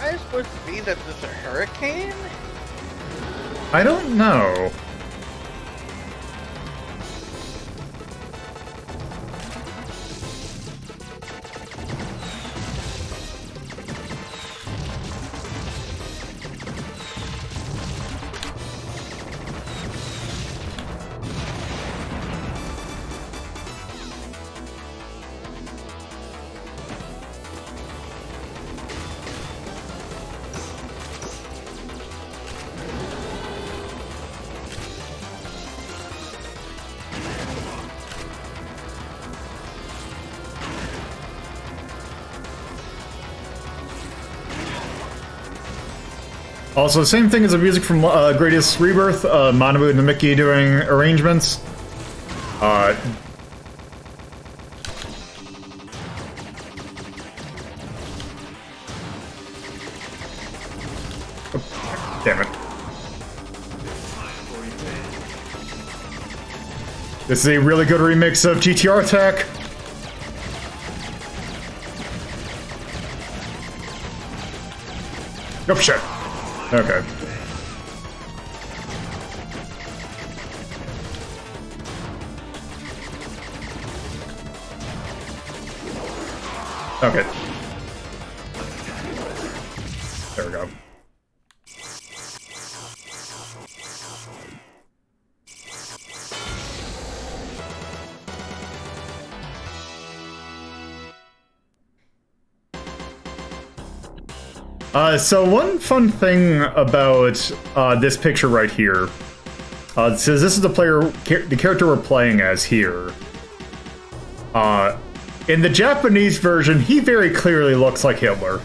Is supposed to be that there's a hurricane? I don't know. Also, same thing as the music from Gradius ReBirth, Manabu and Mickey doing arrangements. Oh, damn it. This is a really good remix of GTR Attack. Oh shit. Okay. Okay. There we go. So one fun thing about this picture right here, it says this is the character we're playing as here. In the Japanese version, he very clearly looks like Hitler.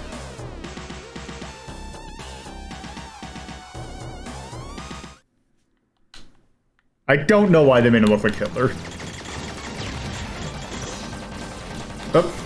I don't know why they made him look like Hitler. Oh.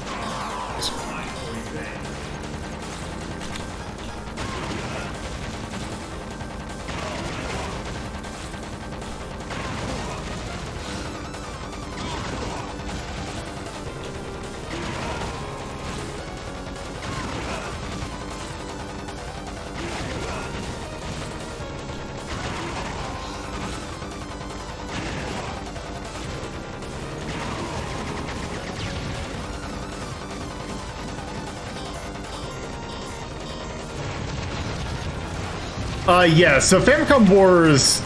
Yeah, so Famicom Wars,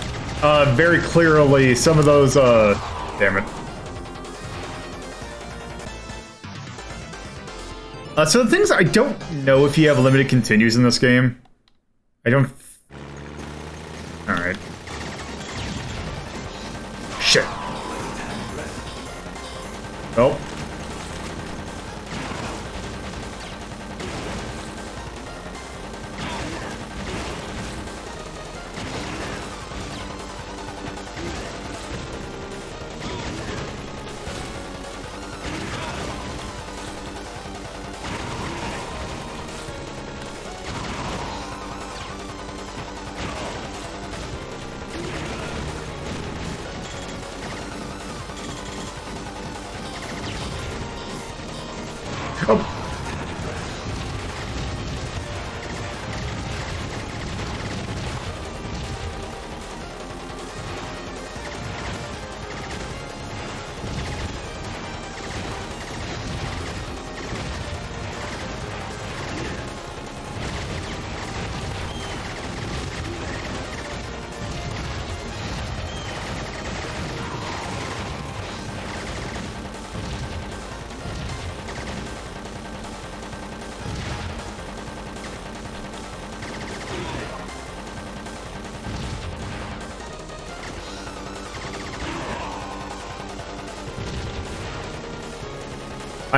very clearly, some of those, damn it. So the things, I don't know if you have limited continues in this game. I don't... Alright. Shit. Oh.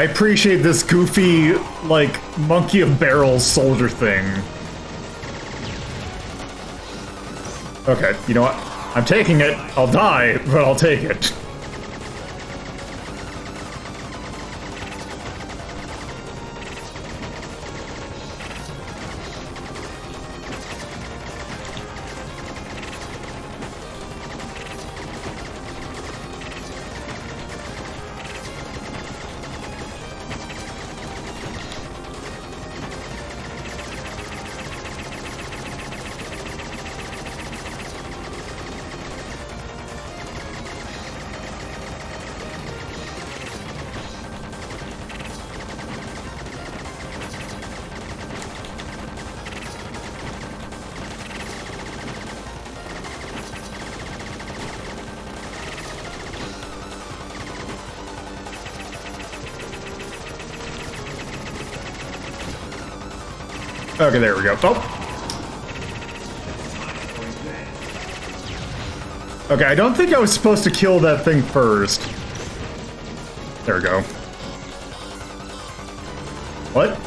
I appreciate this goofy, like, monkey of barrels soldier thing. Okay, you know what? I'm taking it. I'll die, but I'll take it. Okay, there we go. Oh! Okay, I don't think I was supposed to kill that thing first. There we go. What?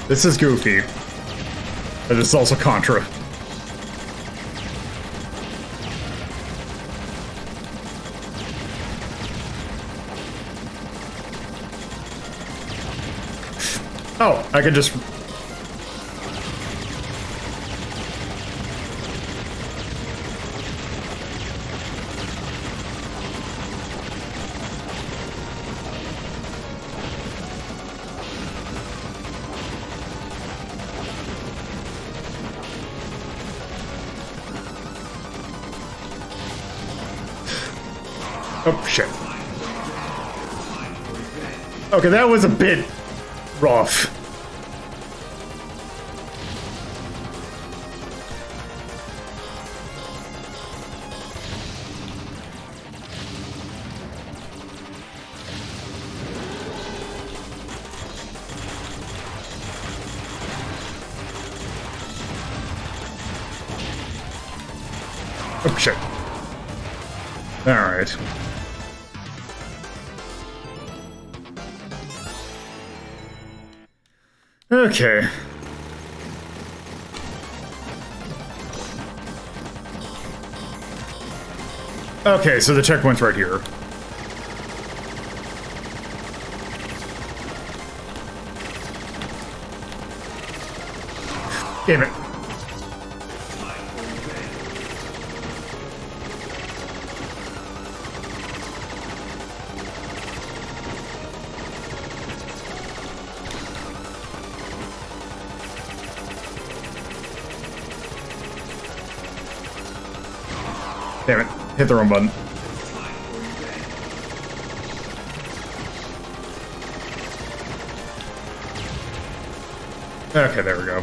This is goofy. But this is also Contra. Oh, I could just... Oh, shit. Okay, that was a bit rough. Oh, shit. Alright. Okay. Okay, so the checkpoint's right here. Damn it. Damn it. Hit the wrong button. Okay, there we go.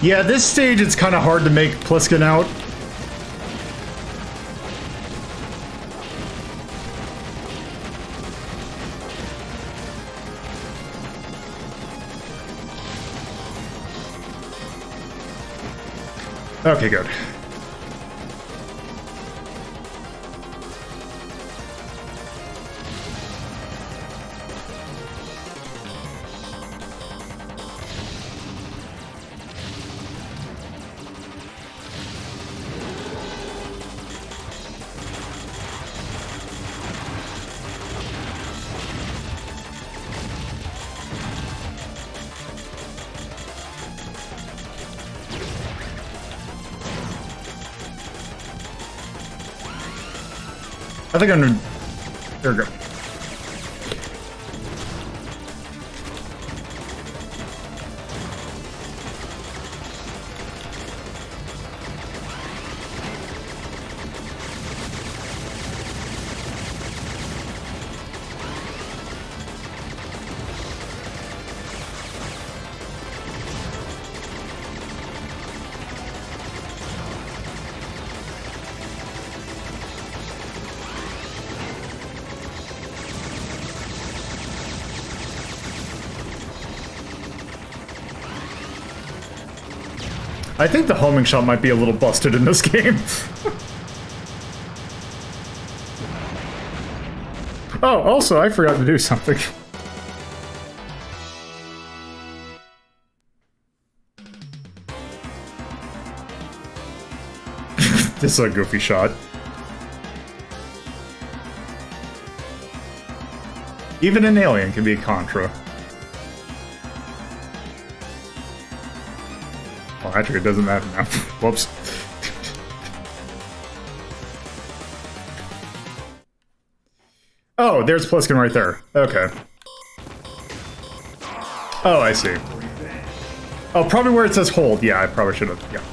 Yeah, this stage it's kind of hard to make Pliskin out. Okay, good. I think I'm gonna... There we go. I think the homing shot might be a little busted in this game. Oh, also, I forgot to do something. This is a goofy shot. Even an alien can be a Contra. Well, actually, it doesn't matter now. Whoops. Oh, there's Pliskin right there. Okay. Oh, I see. Oh, probably where it says hold. Yeah, I probably should have. Yeah.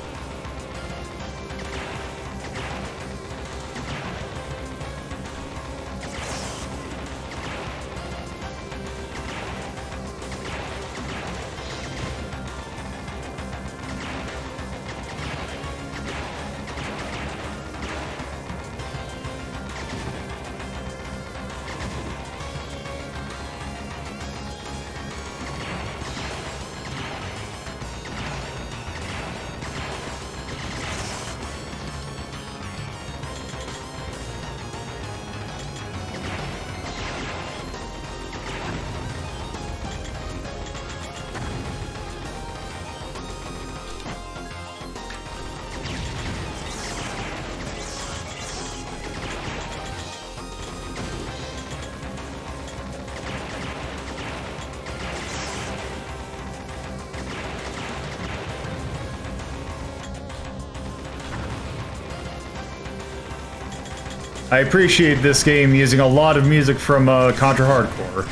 I appreciate this game using a lot of music from Contra Hardcore.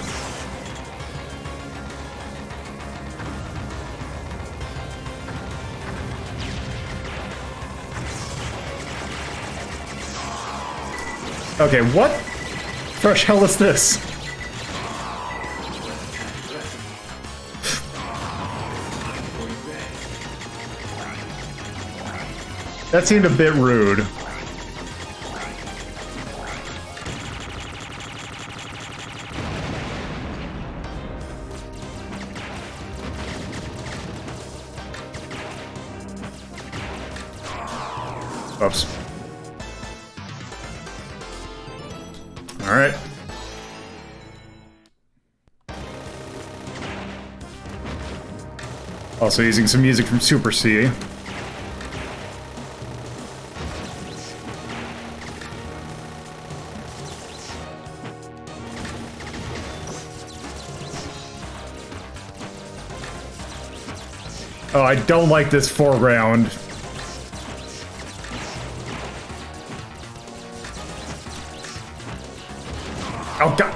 Okay, what fresh hell is this? That seemed a bit rude. Oops. Alright. Also using some music from Super C. Oh, I don't like this foreground. Oh, God.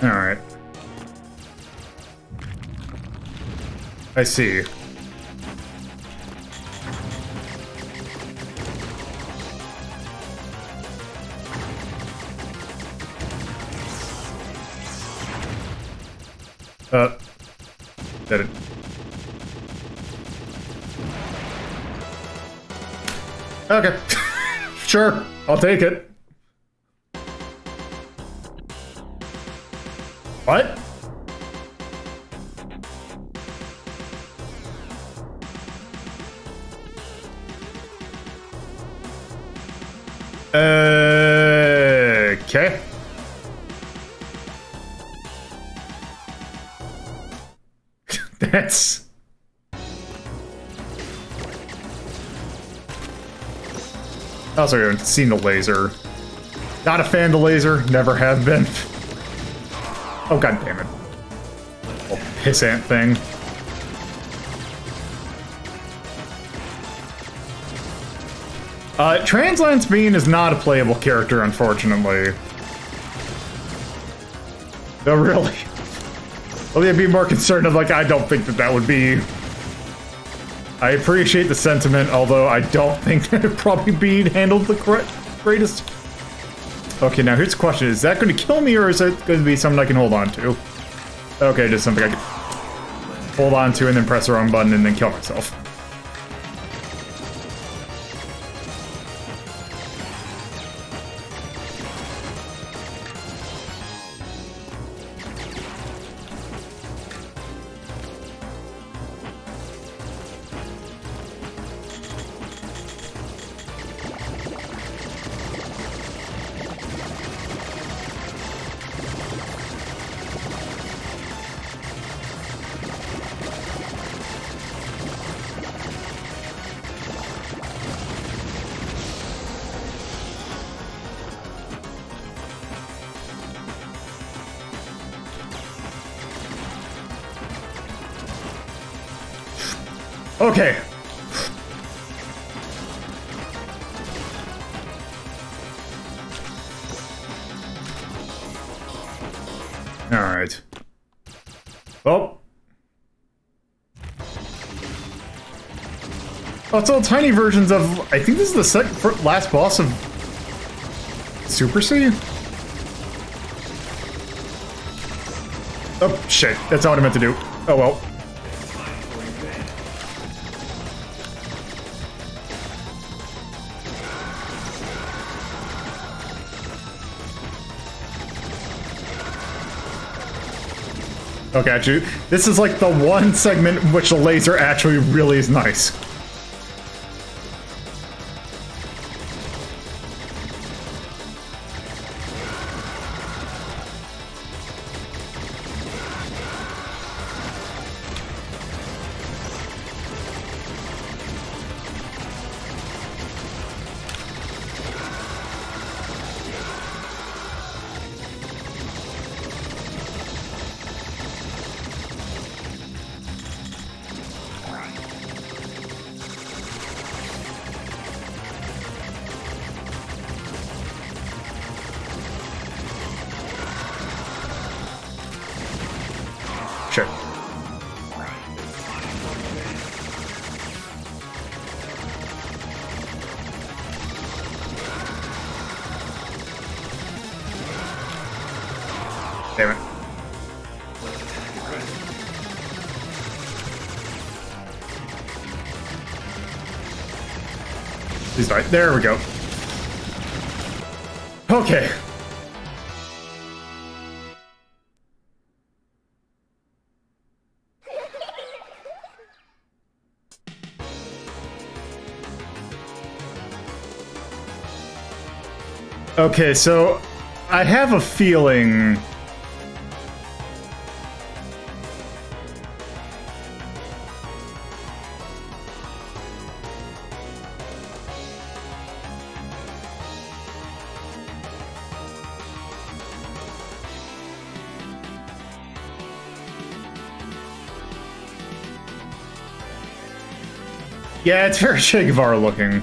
Alright. I see. Did it. Okay. Sure, I'll take it. What? Okay. That's... I also haven't seen the laser. Not a fan of the laser, never have been. Oh, god damn it. Oh, pissant thing. Translance Bean is not a playable character, unfortunately. No, really. Well, I'd be more concerned of, like, I don't think that would be... I appreciate the sentiment, although I don't think that it'd probably be handled the greatest. Okay, now here's the question. Is that going to kill me, or is it going to be something I can hold on to? Okay, just something I can hold on to and then press the wrong button and then kill myself. Okay. All right. Oh. Oh, it's all tiny versions of... I think this is the last boss of... Super C? Oh, shit. That's not what I meant to do. Oh, well. Okay, actually, this is like the one segment in which the laser actually really is nice. Sure. Damn it. He's fine. There we go. Okay. Okay, so I have a feeling... Yeah, it's very Che Guevara looking.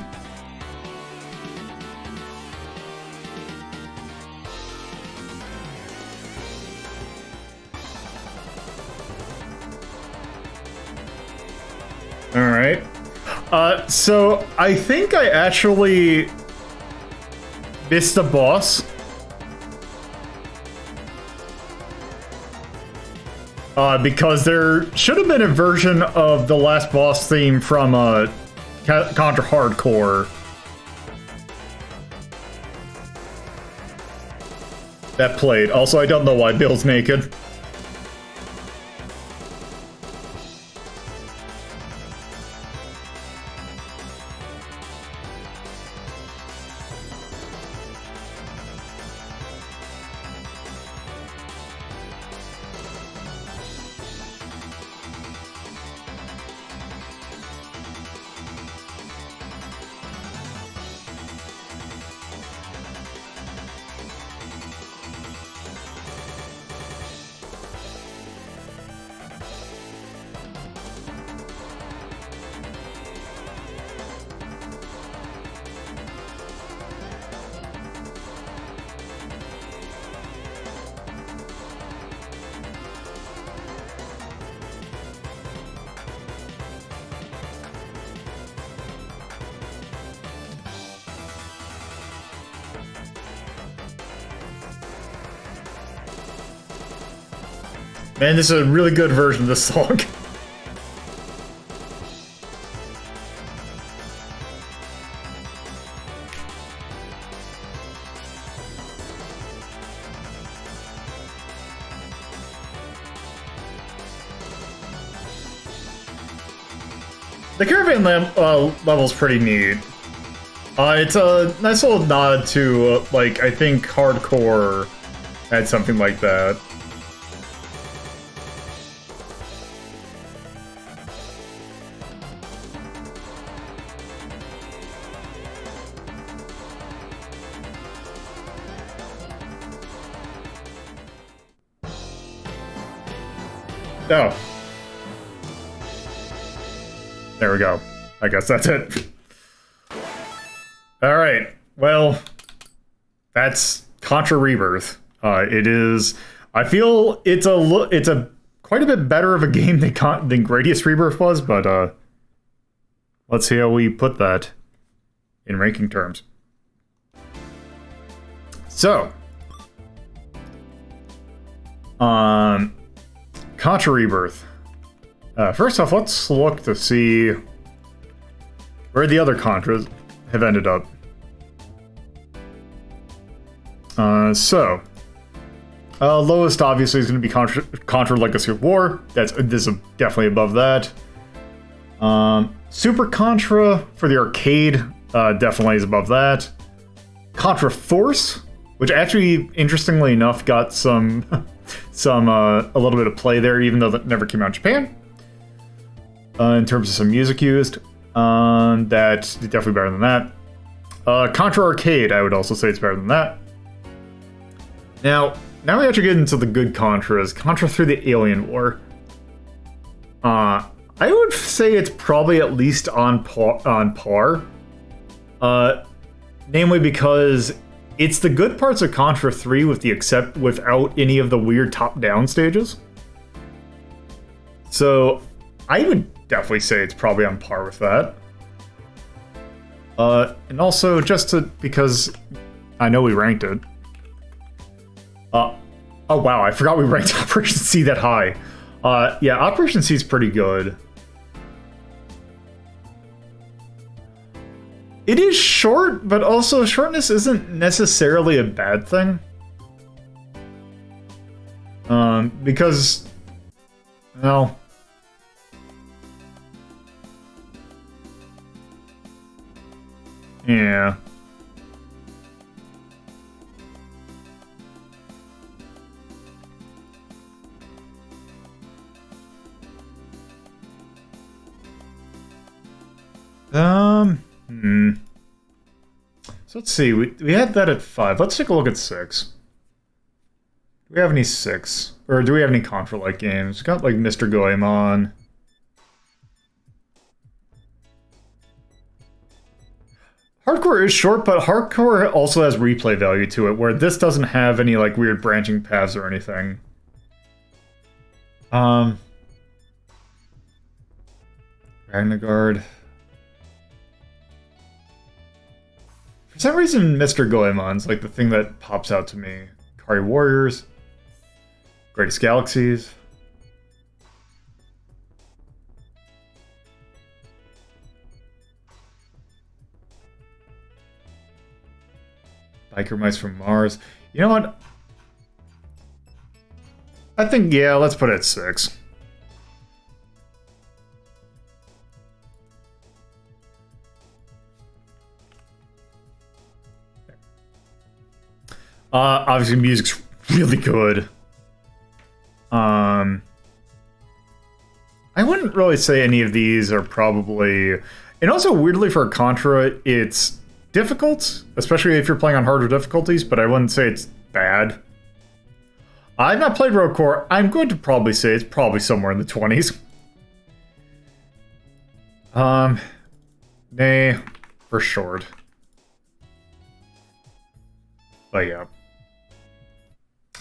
Alright. So I think I actually missed a boss. Because there should have been a version of the last boss theme from Contra Hardcore that played. Also, I don't know why Bill's naked. Man, this is a really good version of this song. The caravan level's pretty neat. It's a nice little nod to, like, I think Hardcore had something like that. Oh. There we go. I guess that's it. Alright, well, that's Contra ReBirth. It is... I feel it's a quite a bit better of a game than Gradius ReBirth was, but let's see how we put that in ranking terms. So, Contra ReBirth. First off, let's look to see where the other Contras have ended up. Lowest obviously is going to be Contra Legacy of War. This is definitely above that. Super Contra for the arcade definitely is above that. Contra Force, which actually, interestingly enough, got a little bit of play there, even though that never came out in Japan. In terms of some music used, that's definitely better than that. Contra Arcade, I would also say it's better than that. Now we actually get into the good Contras. Contra through the Alien War. I would say it's probably at least on par. Namely because it's the good parts of Contra 3 without any of the weird top-down stages. So I would definitely say it's probably on par with that. And also, because I know we ranked it. Oh wow, I forgot we ranked Operation C that high. Yeah, Operation C is pretty good. It is short, but also shortness isn't necessarily a bad thing. Because, well... Yeah. So let's see, we had that at 5. Let's take a look at 6. Do we have any 6? Or do we have any Contra-like games? We got like Mr. Goemon. Hardcore is short, but Hardcore also has replay value to it, where this doesn't have any like weird branching paths or anything. Ragnagard. For some reason, Mr. Goemon's like the thing that pops out to me. Kari Warriors. Greatest Galaxies. Biker Mice from Mars. You know what? I think, yeah, let's put it at 6. Obviously, music's really good. I wouldn't really say any of these are probably... And also, weirdly, for Contra, it's difficult, especially if you're playing on harder difficulties, but I wouldn't say it's bad. I've not played Road Core. I'm going to probably say it's probably somewhere in the 20s. Nay, for short. But yeah.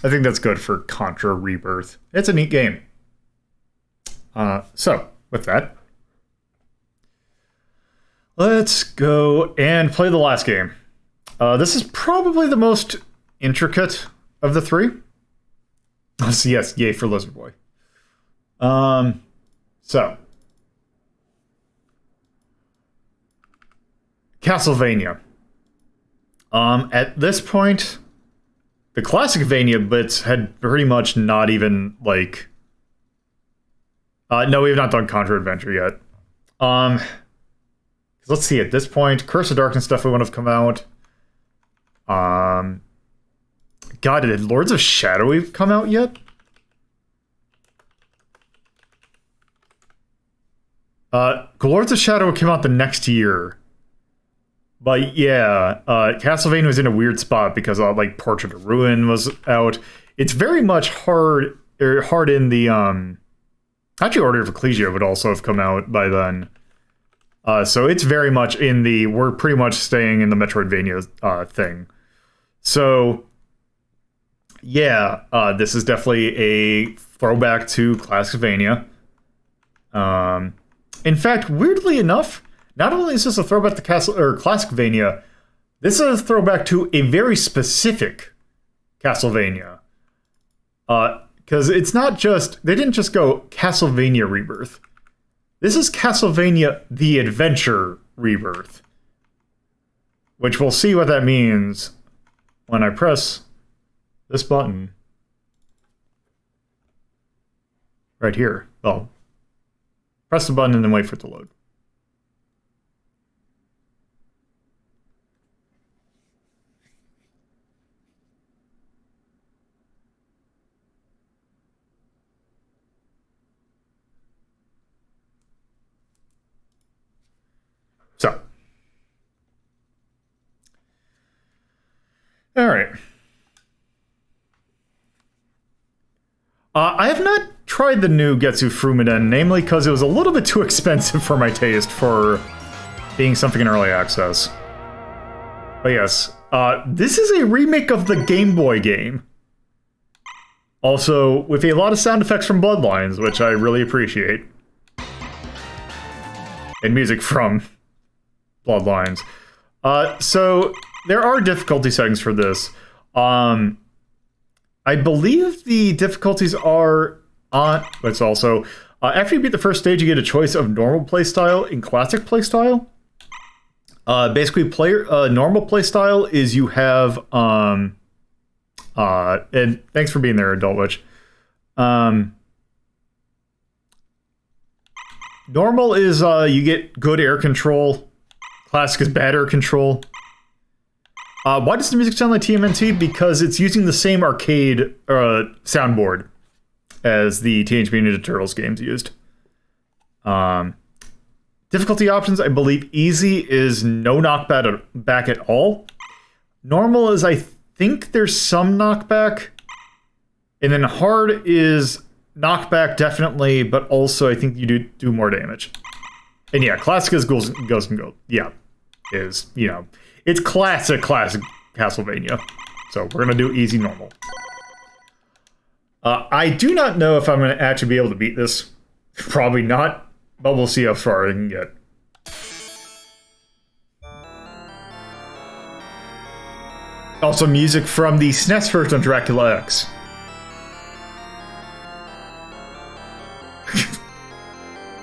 I think that's good for Contra ReBirth. It's a neat game. So, with that, let's go and play the last game. This is probably the most intricate of the three. So yes, yay for Lizard Boy. So, Castlevania. At this point, the classic Vania bits had pretty much not even, like... no, we have not done Contra Adventure yet. Let's see, at this point, Curse of Darkness definitely would have come out. God, did Lords of Shadow come out yet? Lords of Shadow came out the next year. But yeah, Castlevania was in a weird spot because like Portrait of Ruin was out. It's very much hard in the actually Order of Ecclesia would also have come out by then. So it's very much in the we're pretty much staying in the Metroidvania thing. So yeah, this is definitely a throwback to Classicvania. In fact, weirdly enough, not only is this a throwback to Classicvania, this is a throwback to a very specific Castlevania. Because it's not just... They didn't just go Castlevania ReBirth. This is Castlevania The Adventure ReBirth. Which we'll see what that means when I press this button. Right here. Well, press the button and then wait for it to load. So. All right. I have not tried the new Getsu Frumiden, namely because it was a little bit too expensive for my taste for being something in early access. But yes, this is a remake of the Game Boy game. Also, with a lot of sound effects from Bloodlines, which I really appreciate. And music from Bloodlines. So, there are difficulty settings for this. I believe the difficulties are on... It's also... after you beat the first stage, you get a choice of normal playstyle and classic playstyle. Basically, normal playstyle is you have... and thanks for being there, Adult Witch. Normal is you get good air control. Classic is bad air control. Why does the music sound like TMNT? Because it's using the same arcade soundboard as the Teenage Mutant Ninja Turtles games used. Difficulty options, I believe easy is no knockback at all. Normal is, I think there's some knockback. And then hard is knockback definitely, but also I think you do more damage. And yeah, classic is goes and go. Yeah, is, you know... It's classic Castlevania. So we're going to do easy normal. I do not know if I'm going to actually be able to beat this. Probably not, but we'll see how far I can get. Also music from the SNES version of Dracula X.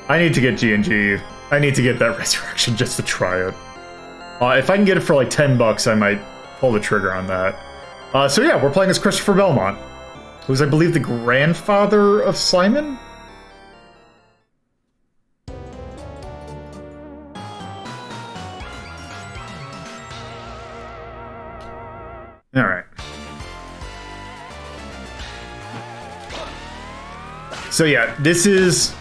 I need to get G&G. I need to get that Resurrection just to try it. If I can get it for like $10, I might pull the trigger on that. So yeah, we're playing as Christopher Belmont, who's, I believe, the grandfather of Simon? Alright. So yeah, this is...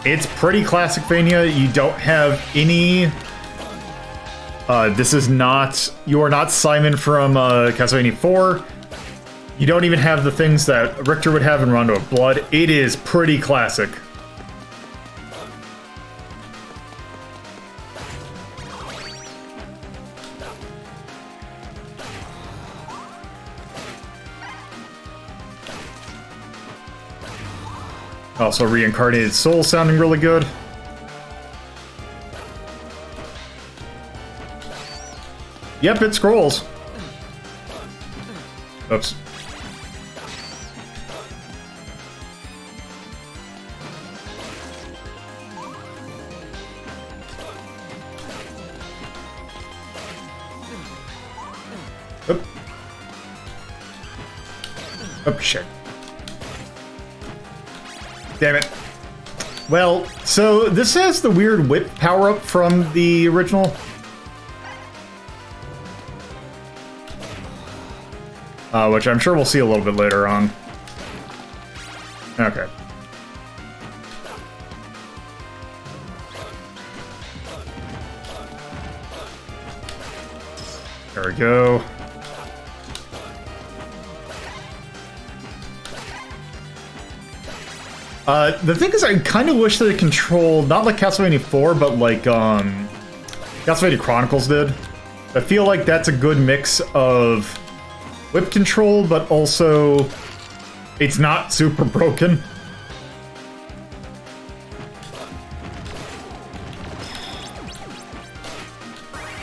It's pretty Classicvania. You don't have any... this is not... You are not Simon from Castlevania 4. You don't even have the things that Richter would have in Rondo of Blood. It is pretty classic. Also, Reincarnated Soul sounding really good. Yep, it scrolls. Oops. Oop. Oh, shit. Damn it. Well, so this has the weird whip power-up from the original. Which I'm sure we'll see a little bit later on. Okay. There we go. The thing is, I kind of wish that it controlled, not like Castlevania 4, but like, Castlevania Chronicles did. I feel like that's a good mix of whip control, but also it's not super broken.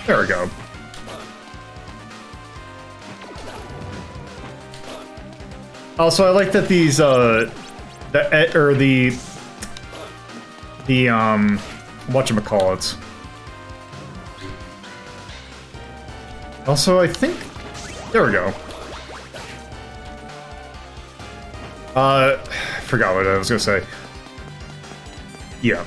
There we go. Also, I like that these, whatchamacallits. Also, I think... There we go. Forgot what I was gonna say. Yeah.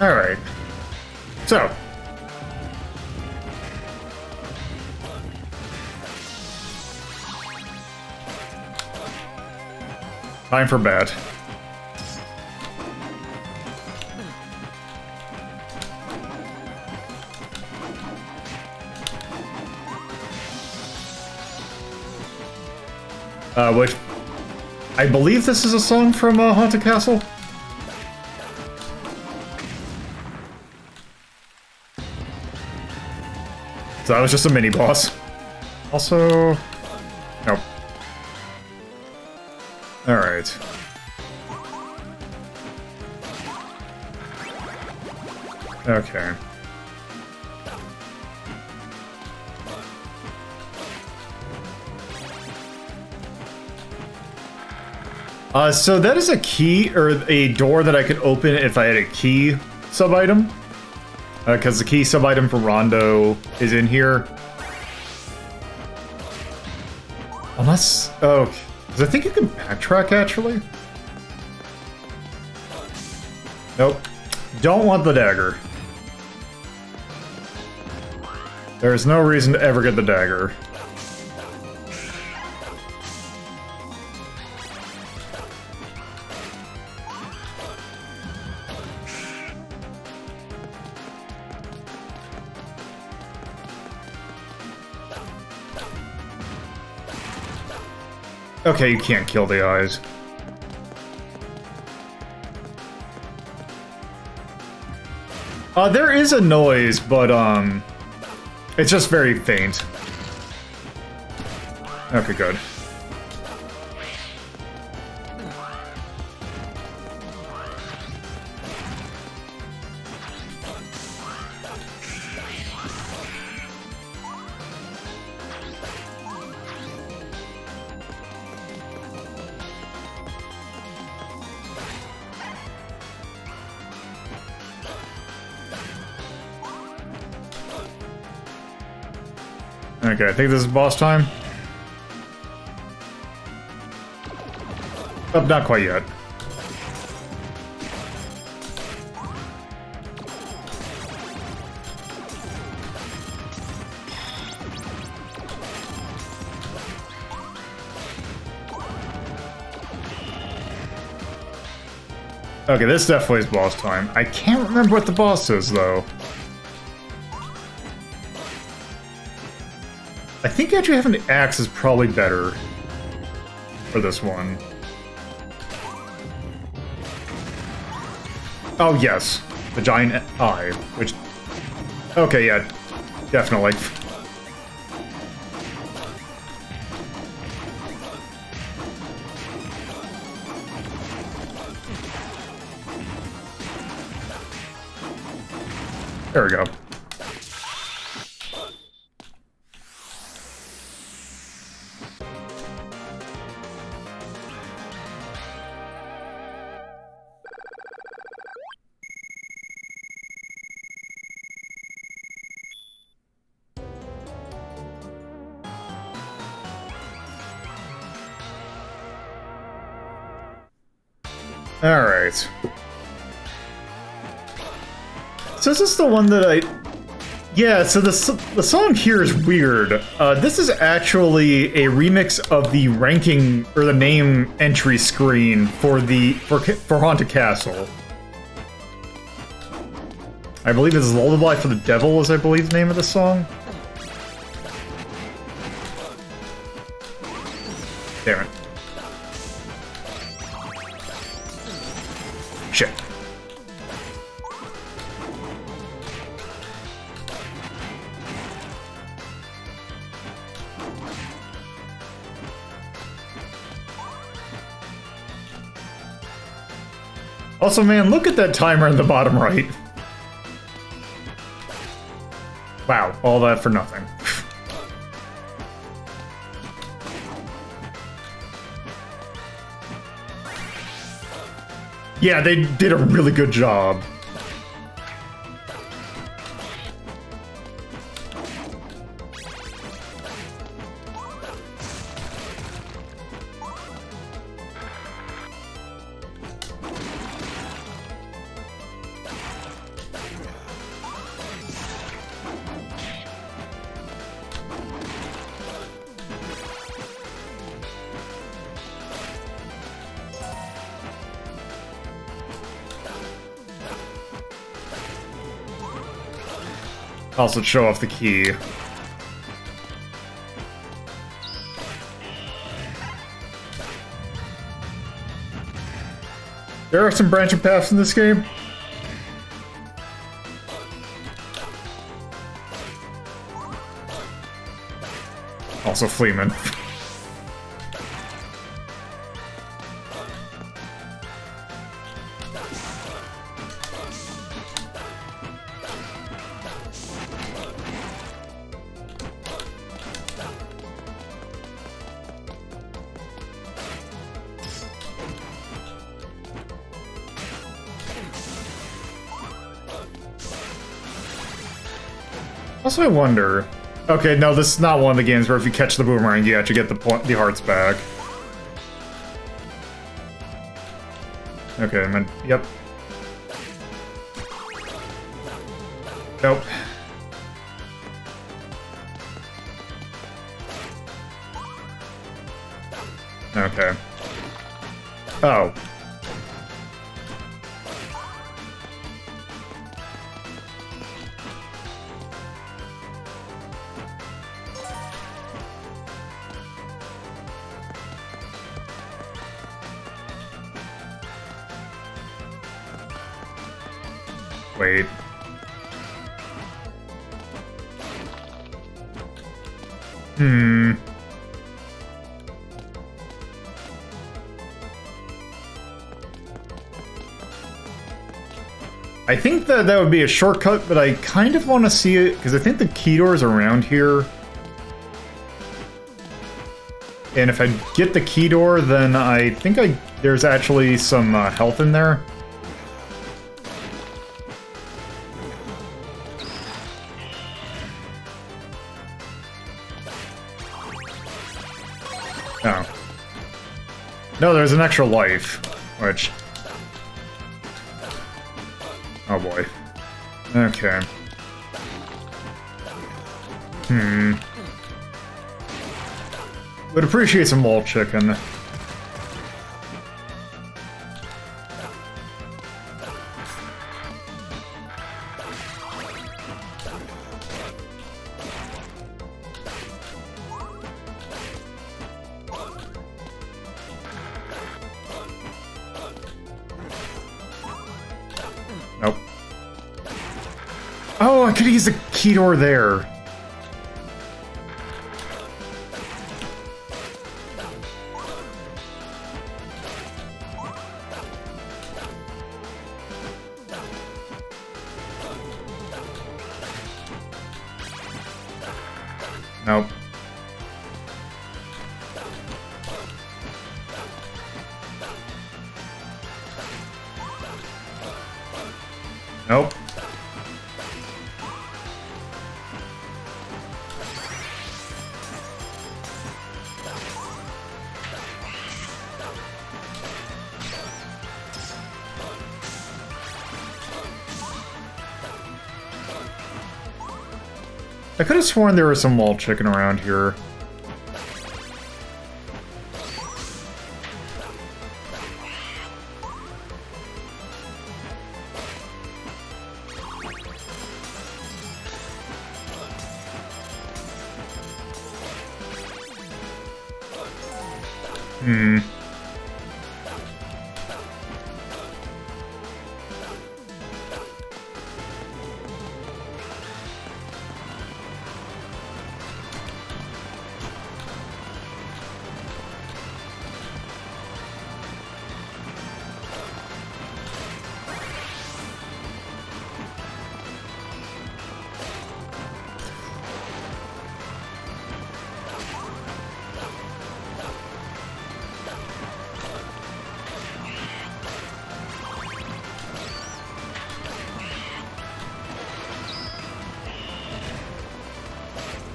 Alright. So. Time for bed. Which... I believe this is a song from Haunted Castle? So that was just a mini-boss. Also... Nope. Alright. Okay. So that is a key, or a door that I could open if I had a key sub-item. Because the key sub-item for Rondo is in here. Unless... Oh, because I think you can backtrack, actually. Nope. Don't want the dagger. There's no reason to ever get the dagger. Okay, you can't kill the eyes. There is a noise, but, it's just very faint. Okay, good. Okay, I think this is boss time. Oh, not quite yet. Okay, this definitely is boss time. I can't remember what the boss is, though. I think actually having the axe is probably better for this one. Oh, yes. The giant eye, which... Okay, yeah. Definitely. There we go. Alright. So is this the one that I... Yeah, so the song here is weird. This is actually a remix of the ranking, or the name entry screen for Haunted Castle. I believe it's Lullaby for the Devil is, I believe, the name of the song. Damn it. Shit. Also, man, look at that timer in the bottom right. Wow, all that for nothing. Yeah, they did a really good job. Also show off the key. There are some branching paths in this game. Also Fleeman. Also, I wonder... Okay, no, this is not one of the games where if you catch the boomerang, you actually get the hearts back. Okay, I meant... Yep. Nope. Okay. Oh. Wait. I think that would be a shortcut, but I kind of want to see it, because I think the key door is around here. And if I get the key door, then I think there's actually some health in there. Oh. No, there's an extra life, which... Oh boy. Okay. Would appreciate some wall chicken. Nope. Oh, I could use the key door there. Nope. Nope. I could have sworn there was some wall chicken around here.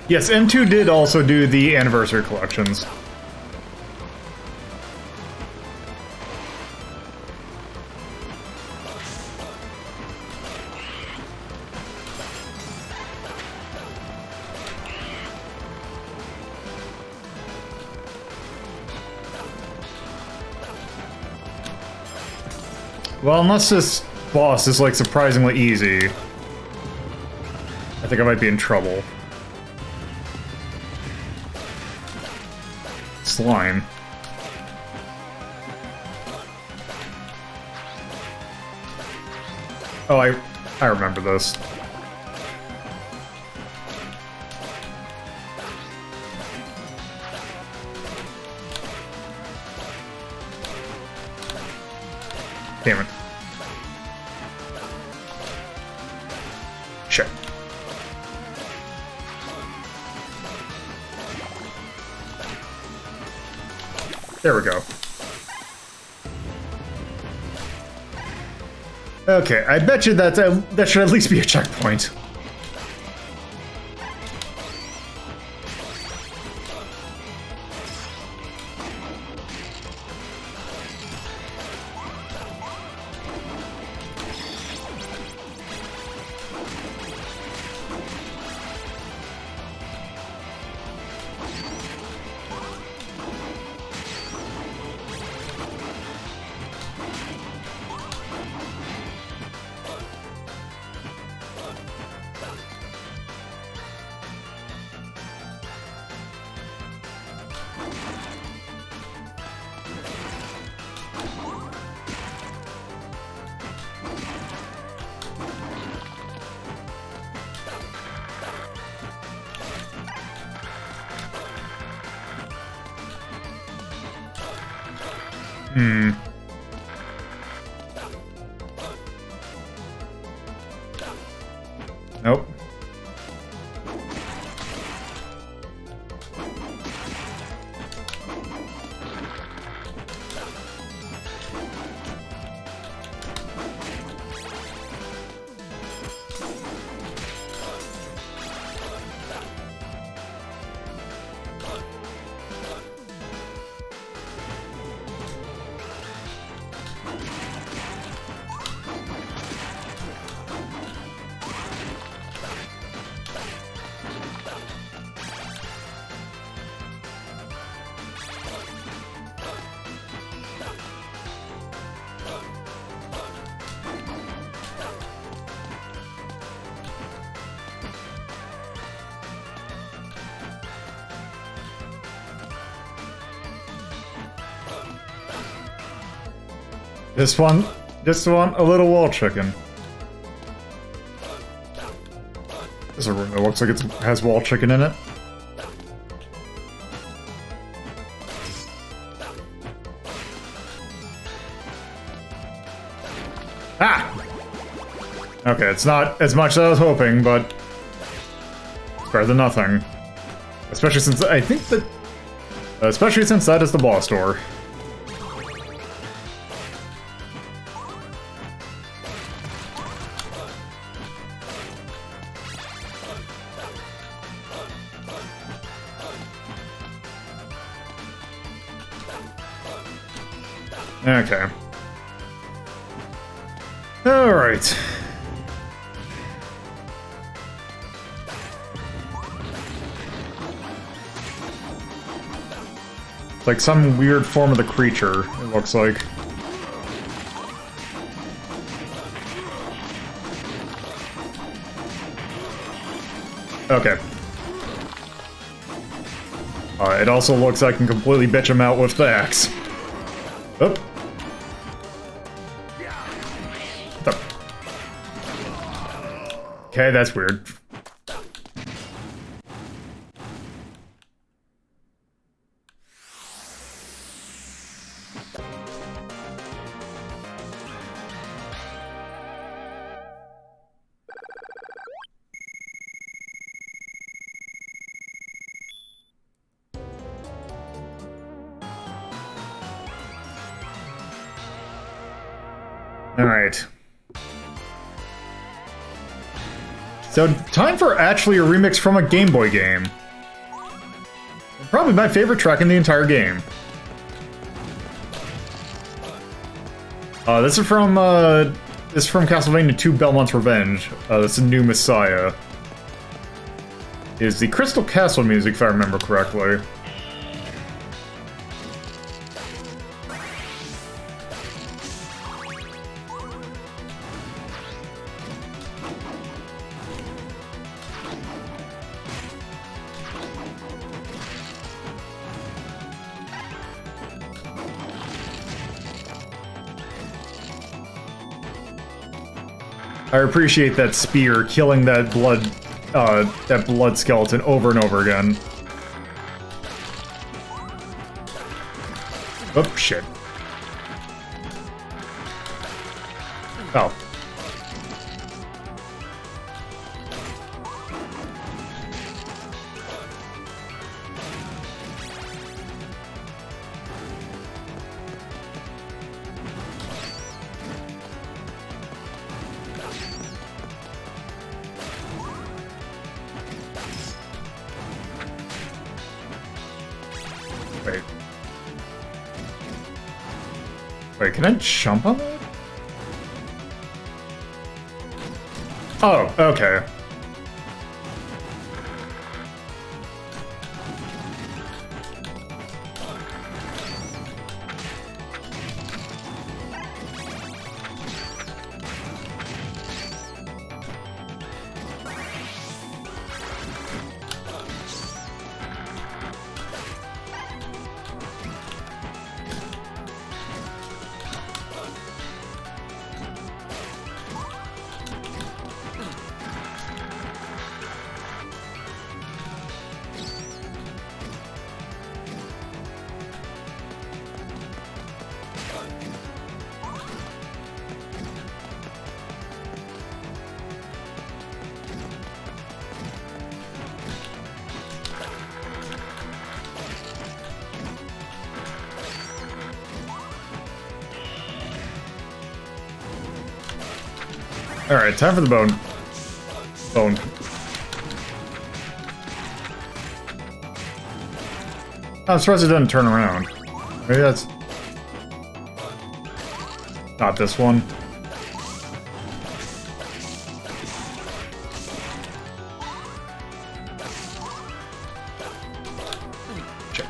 Yes, M2 did also do the anniversary collections. Well, unless this boss is, like, surprisingly easy, I think I might be in trouble. Slime. Oh, I remember this. Damn it. Shit. There we go. Okay, I bet you that that should at least be a checkpoint. Hmm. Nope. Just one, a little wall chicken. This is a room that looks like it has wall chicken in it. Ah! Okay, it's not as much as I was hoping, but it's better than nothing. Especially since I think that... Especially since that is the boss door. Okay. Alright. It's like some weird form of the creature, it looks like. Okay. It also looks like I can completely bitch him out with the axe. Oh. Okay, that's weird. All right. So, time for actually a remix from a Game Boy game. Probably my favorite track in the entire game. This is from Castlevania 2 Belmont's Revenge. This is New Messiah. Is the Crystal Castle music, if I remember correctly. I appreciate that spear killing that blood skeleton over and over again. Oh, shit. Oh. Wait, can I jump on that? Oh, okay. Alright, time for the bone. Bone. I'm surprised it doesn't turn around. Maybe that's... not this one. Shit.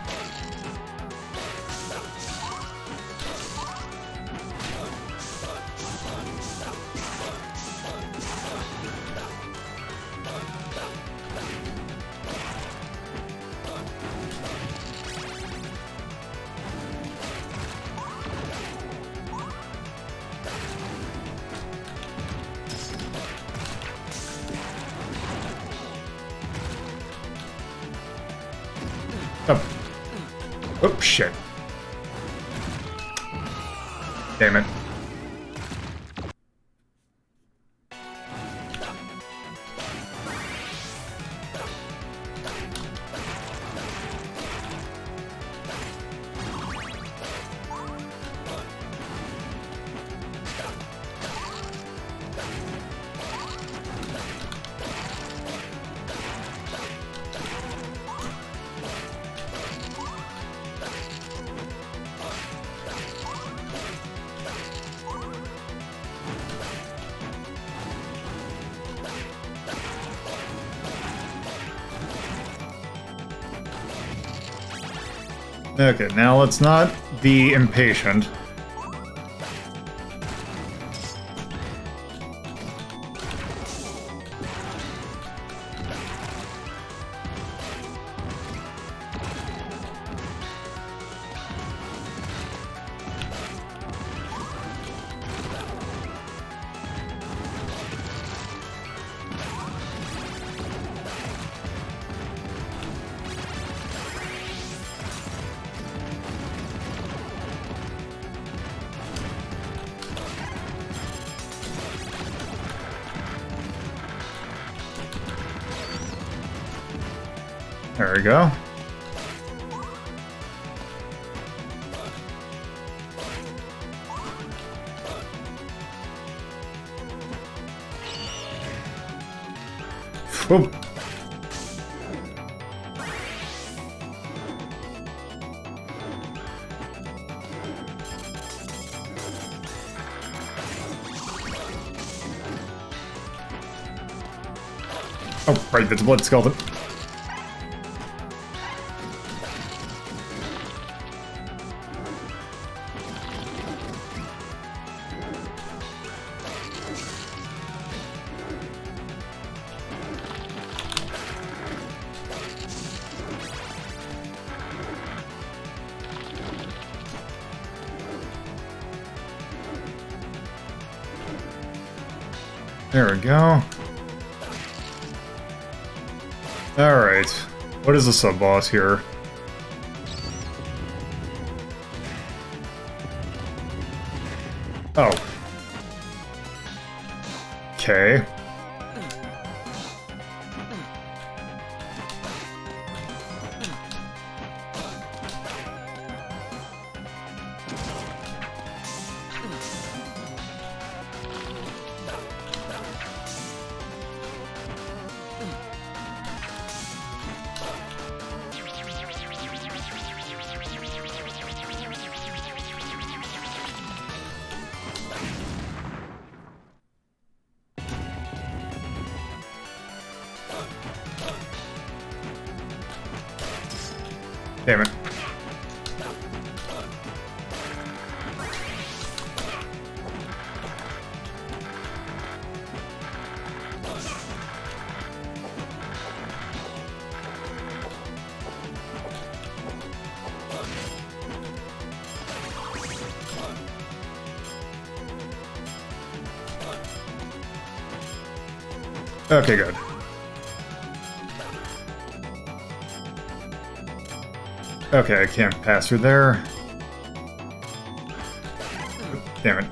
Oh. Oh, shit. Damn it. Okay, now let's not be impatient. There we go. Whoop. Oh, right, that's a blood skeleton. There we go. Alright. What is the sub-boss here? Oh. Okay. Damn it. Okay, good. Okay, I can't pass through there. Damn it.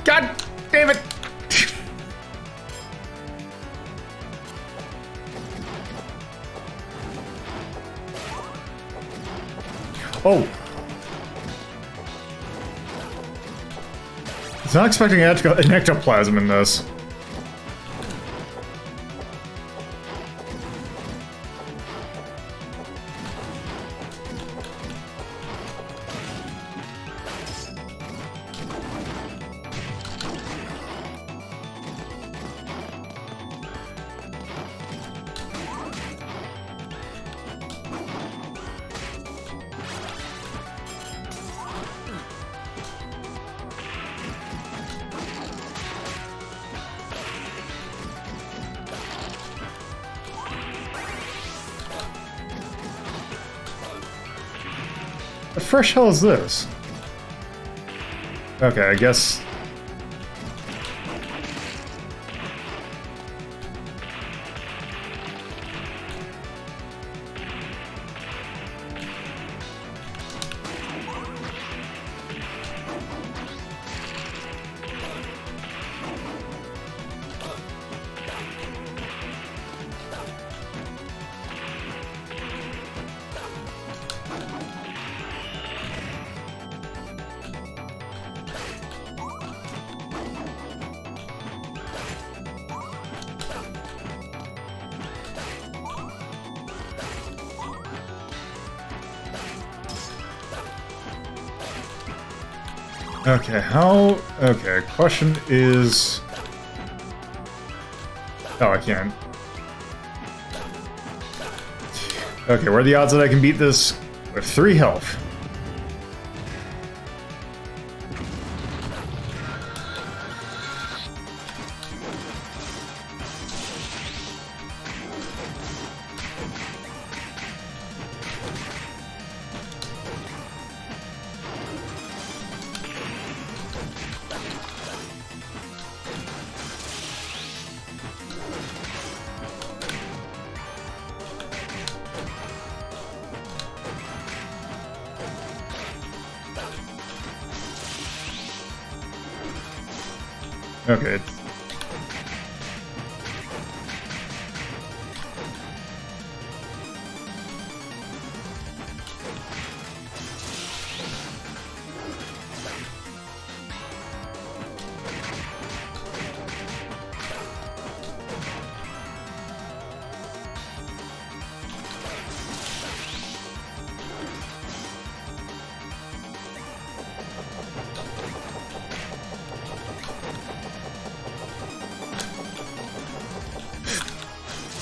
God damn it! Oh! I was not expecting an ectoplasm in this. The fresh hell is this? Okay, I guess... Okay, how... Okay, question is... Oh, I can't. Okay, what are the odds that I can beat this with 3 health? Okay.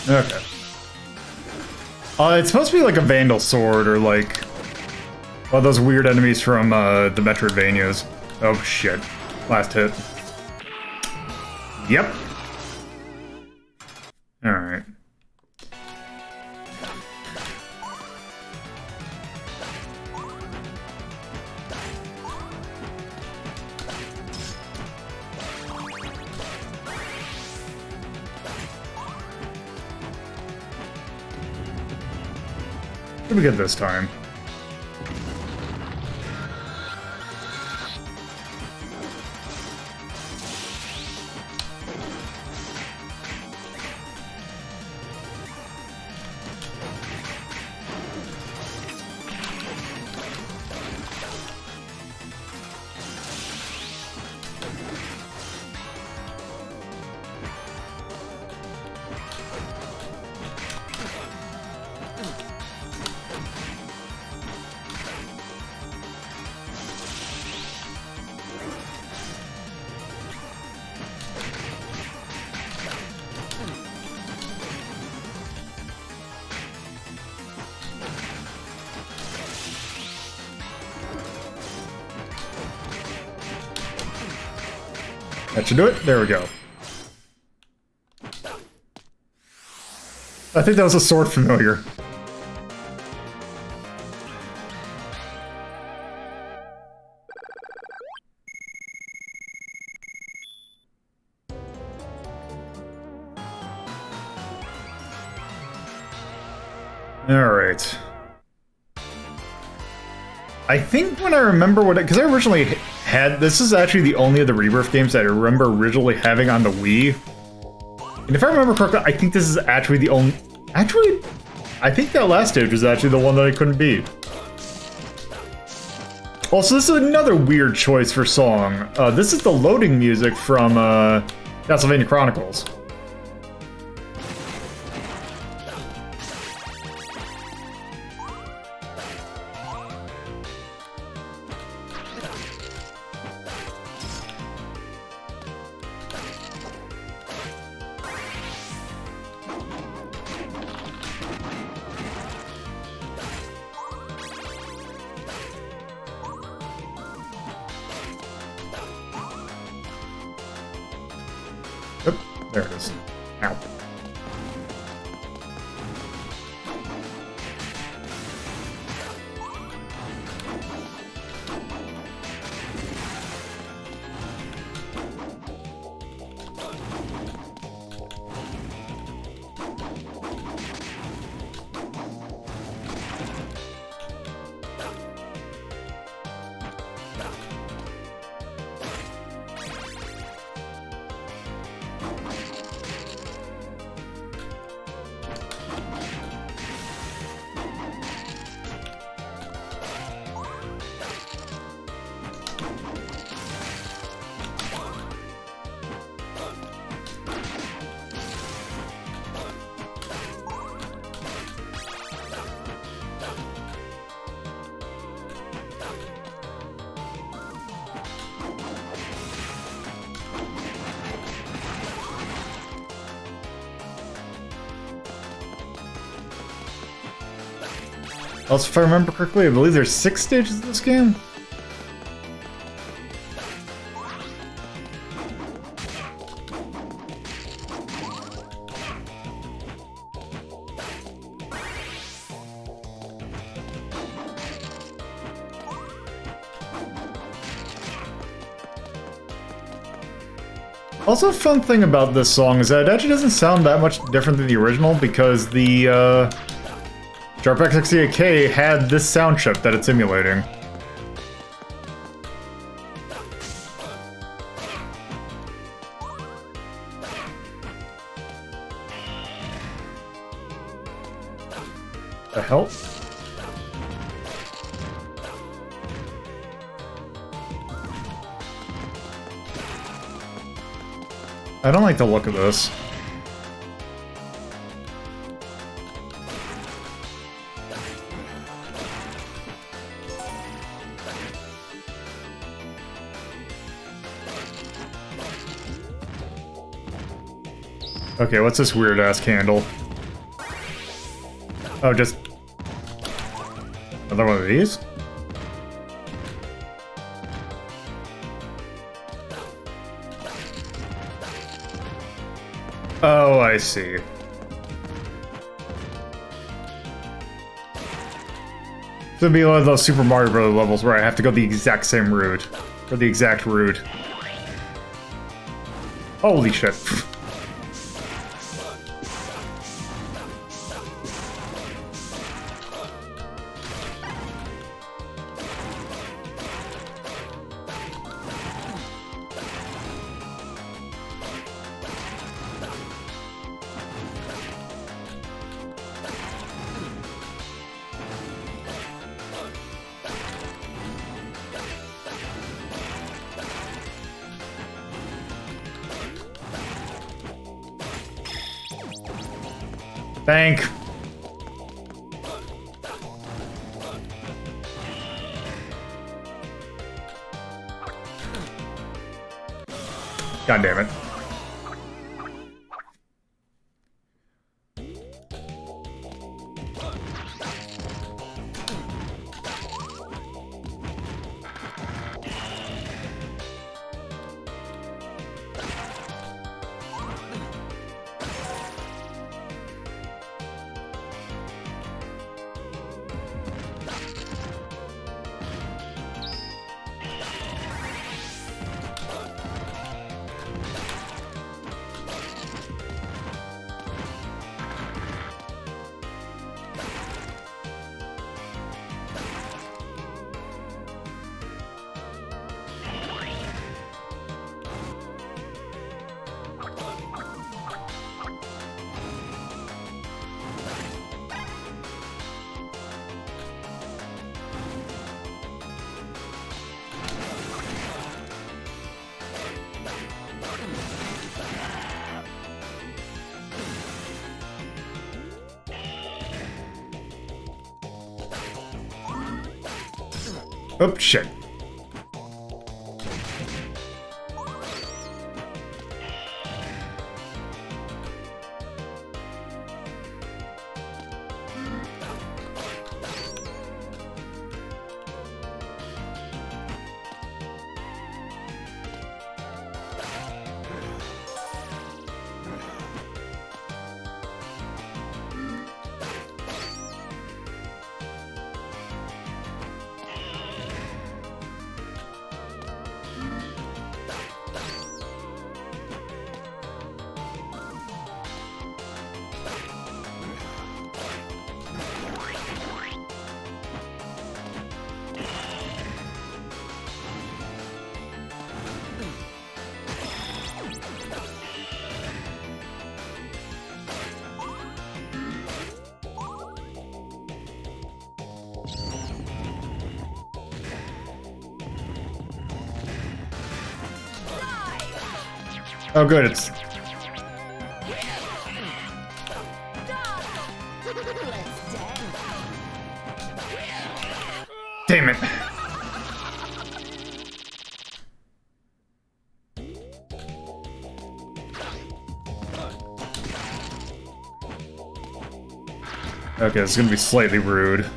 Okay. It's supposed to be like a Vandal Sword or like... Oh, those weird enemies from the Metroidvanias. Oh shit. Last hit. Yep. Alright. What did we get this time? That should do it. There we go. I think that was a sword familiar. All right. I think when I remember what, because I originally had, this is actually the only of the Rebirth games that I remember originally having on the Wii. And if I remember correctly, I think this is actually the only, actually, I think that last stage was actually the one that I couldn't beat. Also, this is another weird choice for song. This is the loading music from Castlevania Chronicles. There it is. Ow. Also, if I remember correctly, I believe there's 6 stages in this game. Also, a fun thing about this song is that it actually doesn't sound that much different than the original because the Sharp X68K had this sound chip that it's emulating. The hell? I don't like the look of this. Okay, what's this weird-ass candle? Oh, just... another one of these? Oh, I see. It's gonna be one of those Super Mario Bros. Levels where I have to go the exact same route. Or the exact route. Holy shit. Thank. God damn it. Oh, shit. Oh, good, it's... Damn it. Okay, this is gonna be slightly rude.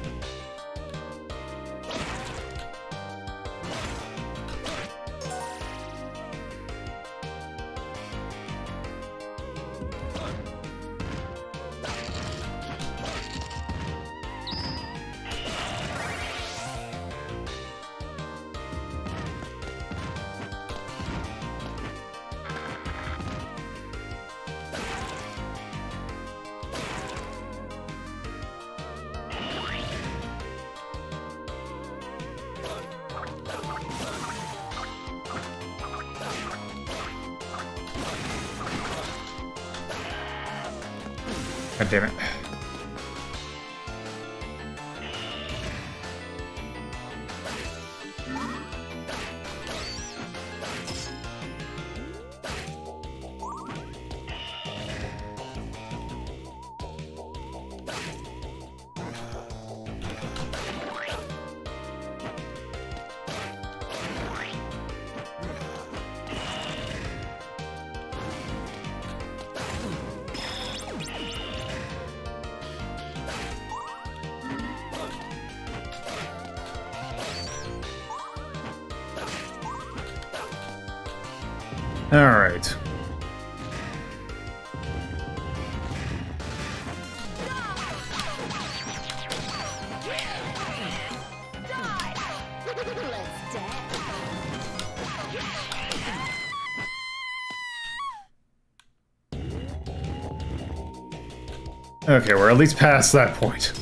God damn it. All right. Okay, we're at least past that point.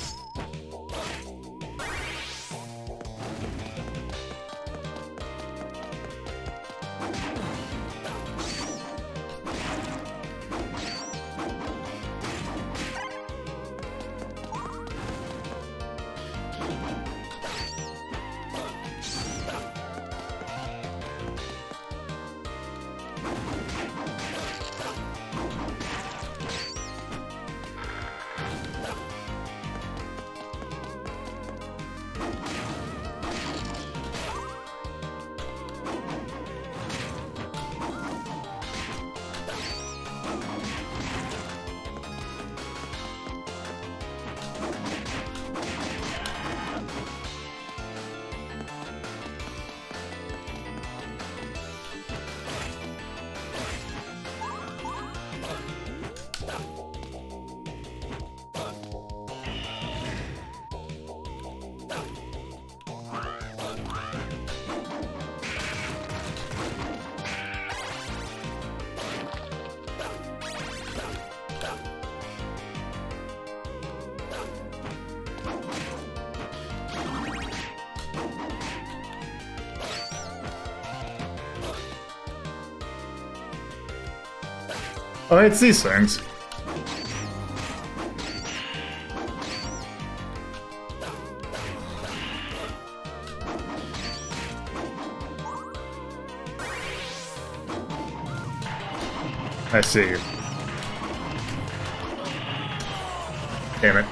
Oh, it's these things. I see. Damn it.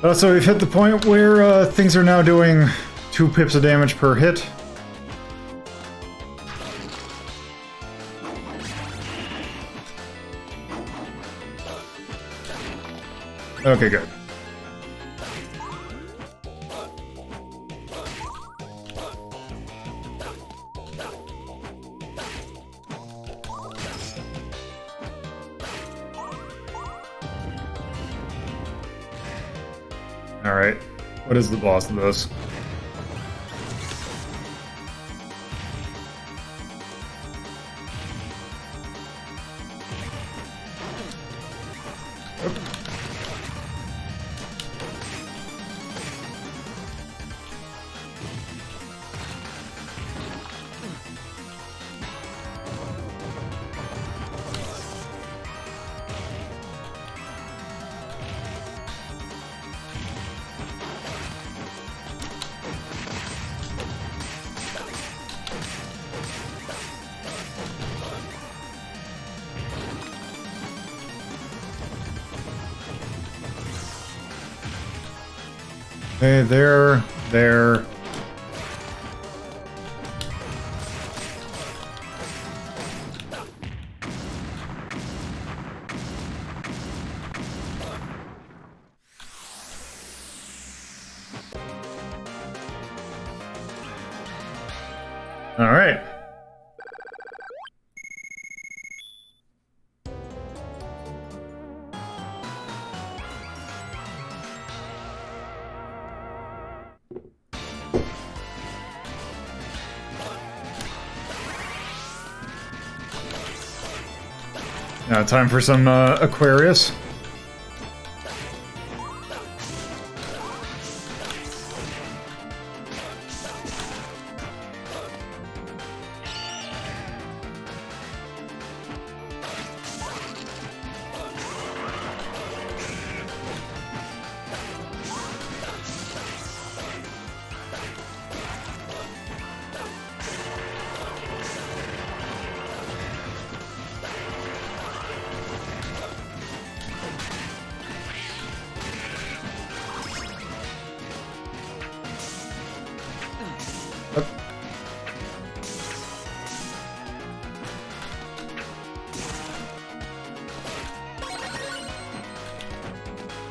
So we've hit the point where things are now doing 2 pips of damage per hit. Okay, good. Alright, what is the boss of this? Okay, there. All right. Now time for some Aquarius.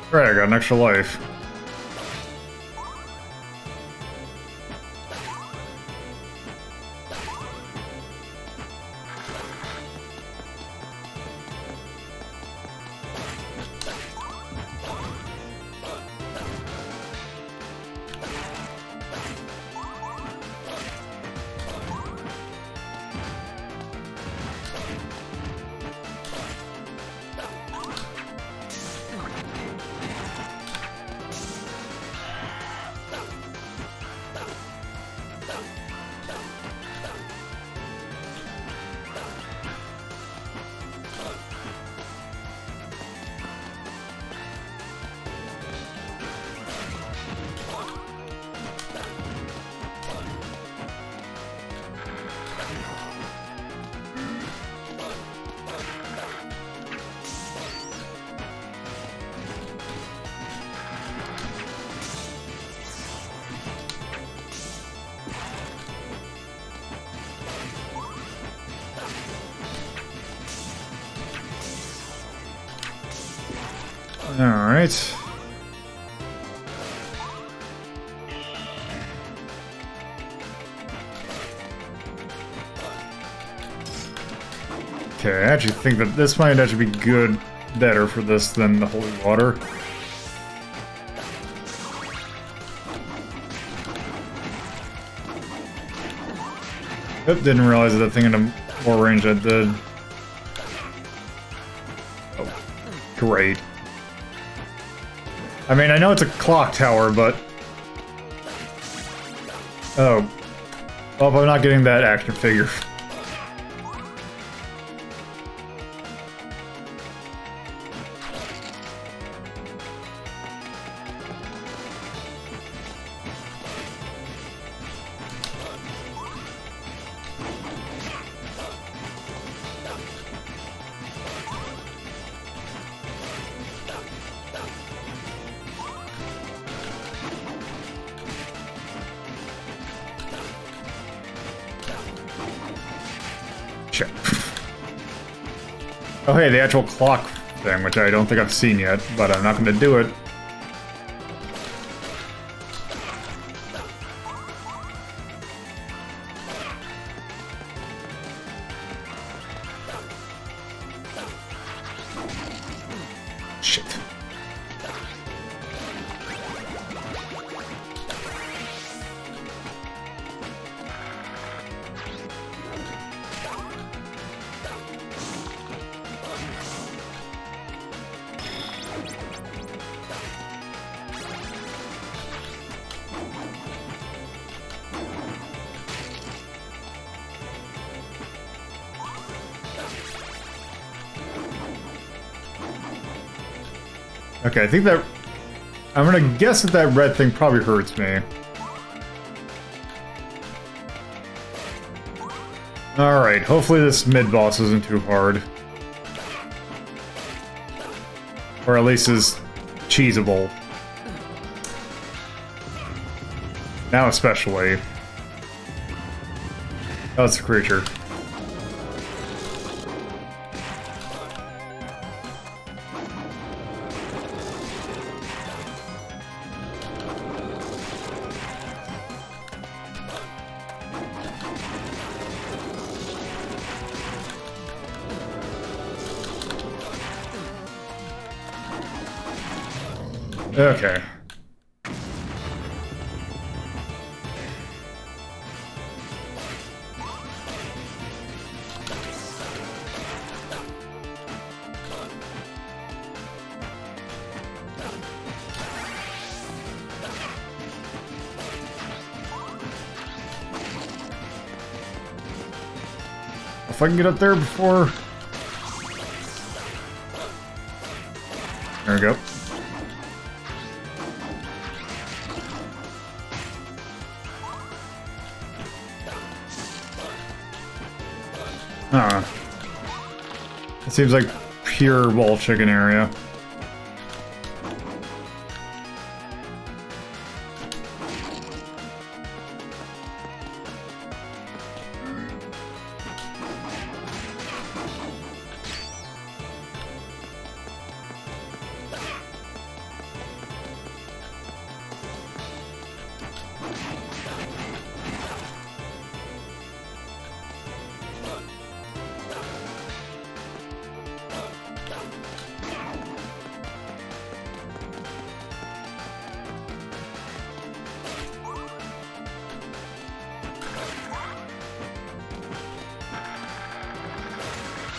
Right, I got an extra life. Alright. Okay, I actually think that this might actually be better for this than the holy water. Oop, didn't realize that thing had a more range than I did. Oh, great. I mean, I know it's a clock tower, but... Oh. Well, I'm not getting that action figure. Oh hey, the actual clock thing, which I don't think I've seen yet, but I'm not going to do it. Shit. Okay, I think that... I'm gonna guess that that red thing probably hurts me. Alright, hopefully this mid-boss isn't too hard. Or at least is cheesable. Now especially. Oh, it's a creature. Okay. If I can get up there before... There we go. It seems like pure wall chicken area.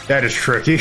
That is tricky.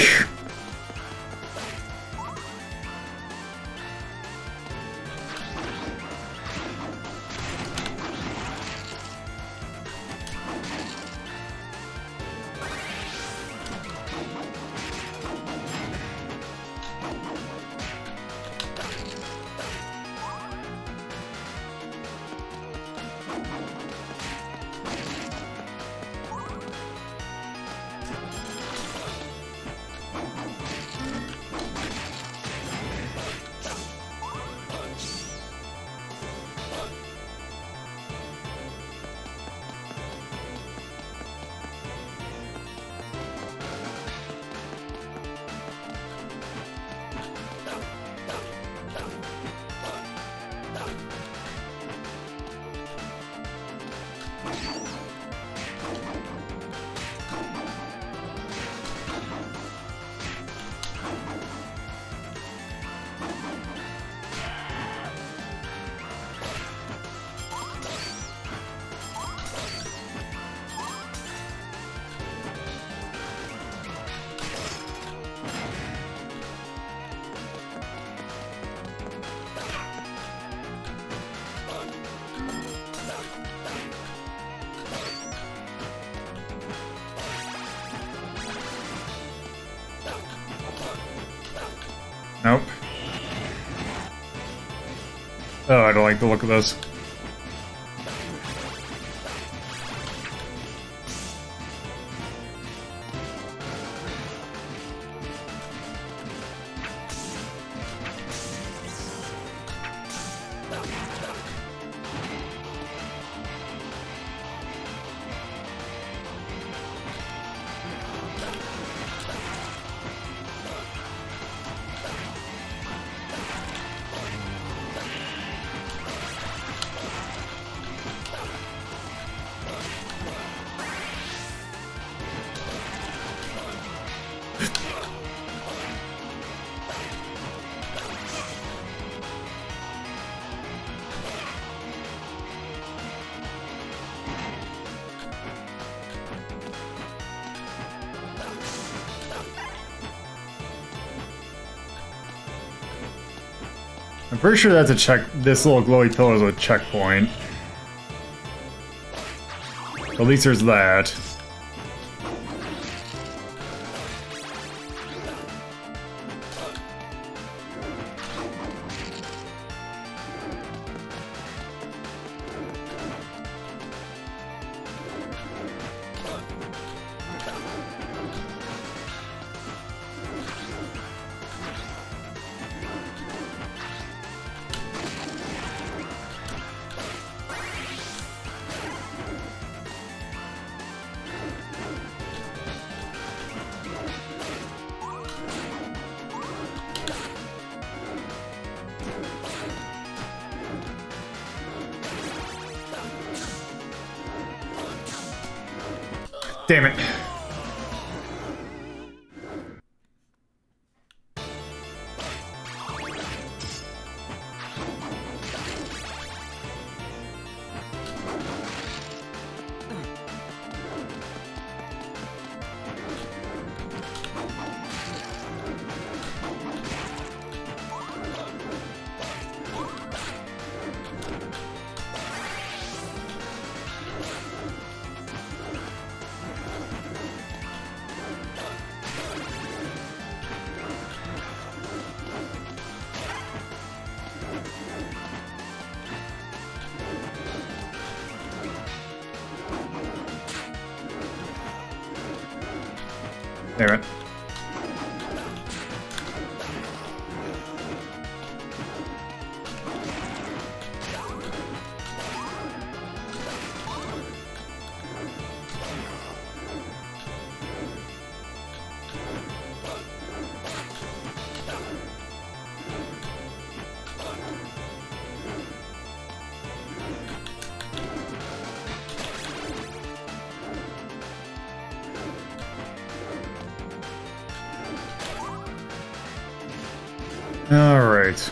Nope. Oh, I don't like the look of this. I'm pretty sure that's a check. This little glowy pillar is a checkpoint. At least there's that. Damn it. Damn it. All right.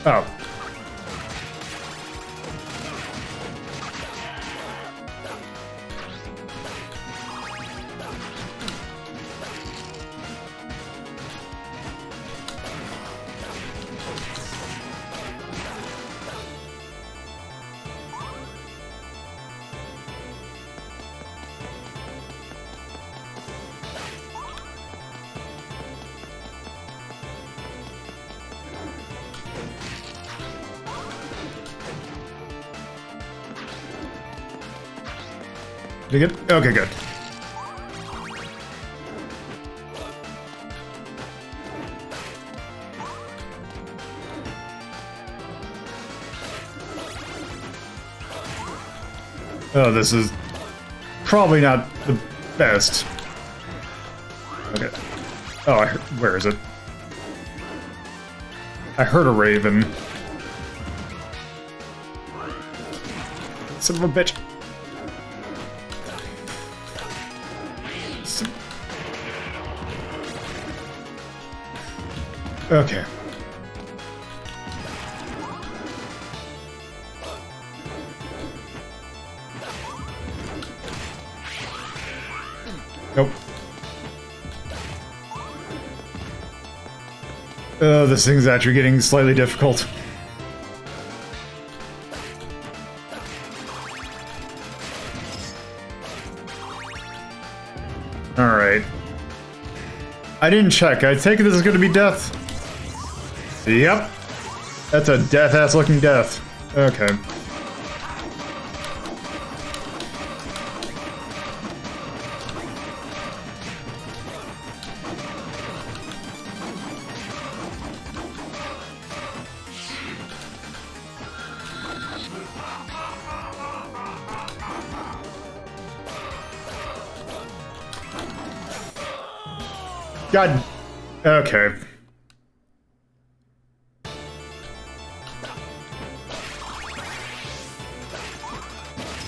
Oh. Did you get? Okay, good. Oh, this is probably not the best. Okay. Oh, where is it? I heard a raven. Son of a bitch. Okay. Nope. This thing's actually getting slightly difficult. Alright. I didn't check. I take it this is gonna be death. Yep. That's a death-ass looking death. Okay. God. Okay.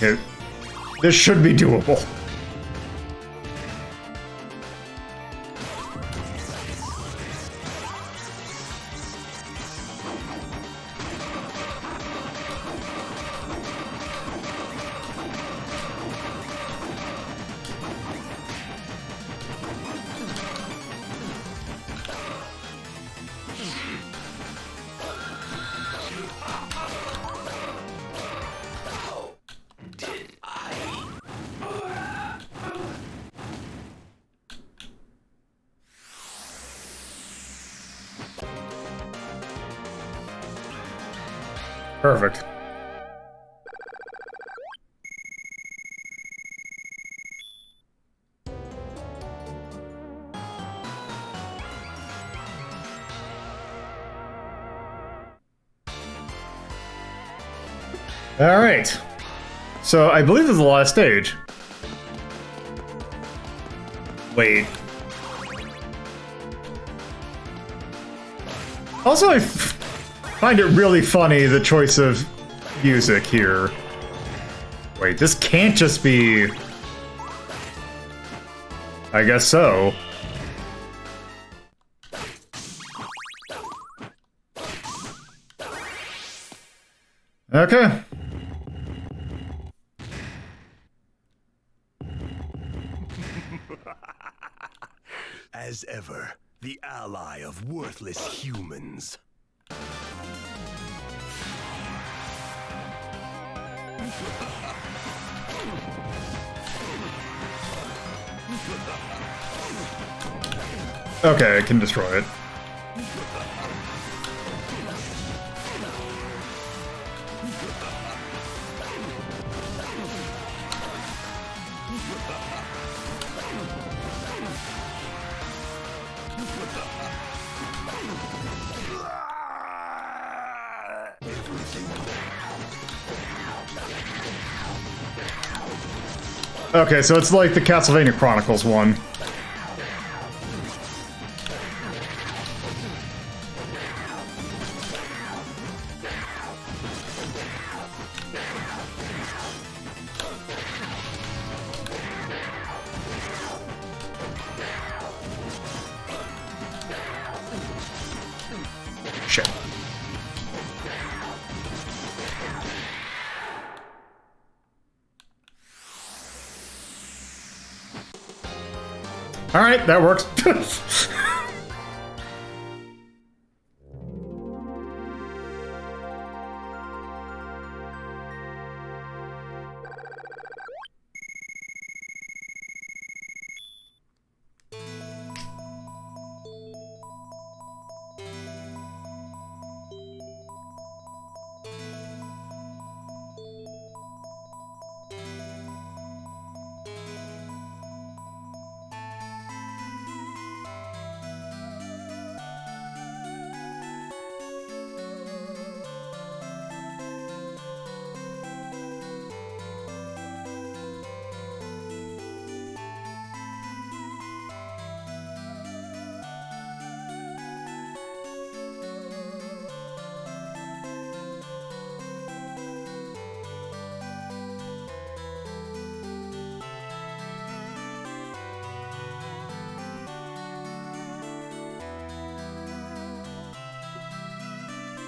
Okay. This should be doable. Perfect. Alright. So, I believe this is the last stage. Wait. Also, I find it really funny, the choice of music here. Wait, this can't just be... I guess so. Okay. As ever, the ally of worthless humans. Okay, I can destroy it. Okay, so it's like the Castlevania Chronicles one. Shit. Alright, that works.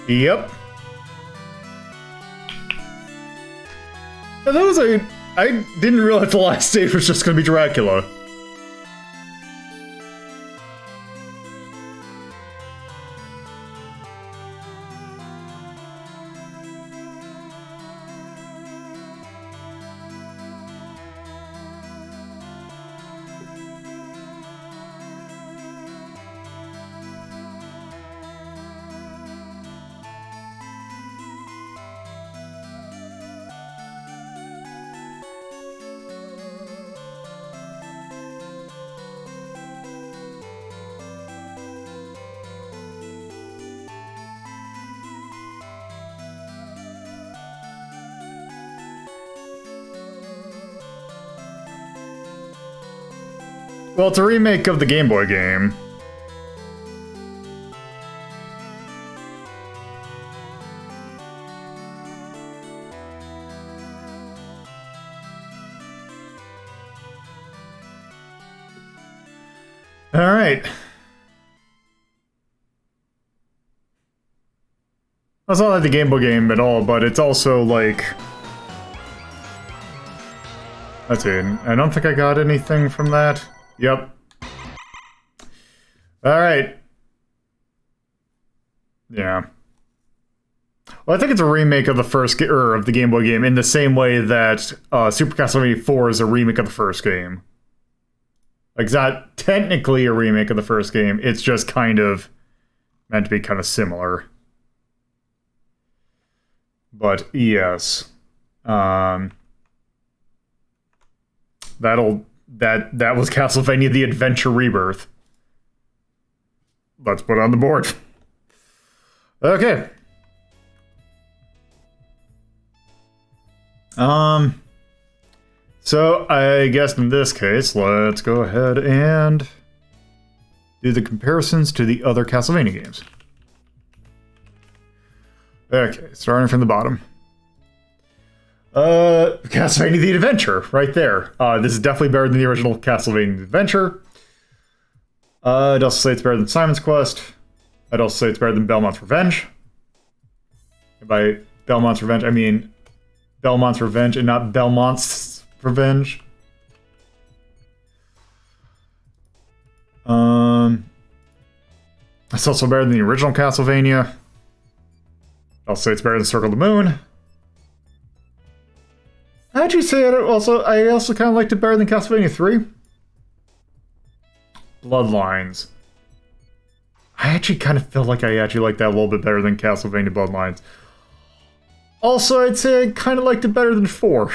Yep. That was I didn't realize the last stage was just gonna be Dracula. Well, it's a remake of the Game Boy game. All right. That's not like the Game Boy game at all, but it's also like... Let's see, I don't think I got anything from that. Yep. Alright. Yeah. Well, I think it's a remake of the first of the Game Boy game in the same way that Super Castlevania 4 is a remake of the first game. Like, it's not technically a remake of the first game, it's just kind of meant to be kind of similar. But yes. That was Castlevania The Adventure Rebirth. Let's put it on the board. Okay. So I guess in this case, let's go ahead and do the comparisons to the other Castlevania games. Okay, starting from the bottom. Castlevania The Adventure, right there. This is definitely better than the original Castlevania The Adventure. I'd also say it's better than Simon's Quest. I'd also say it's better than Belmont's Revenge. And by Belmont's Revenge, I mean Belmont's Revenge and not Belmont's Revenge. It's also better than the original Castlevania. I'll say it's better than Circle of the Moon. I'd actually say I also kind of liked it better than Castlevania 3. Bloodlines. I actually kind of feel like I actually like that a little bit better than Castlevania Bloodlines. Also, I'd say I kind of liked it better than 4.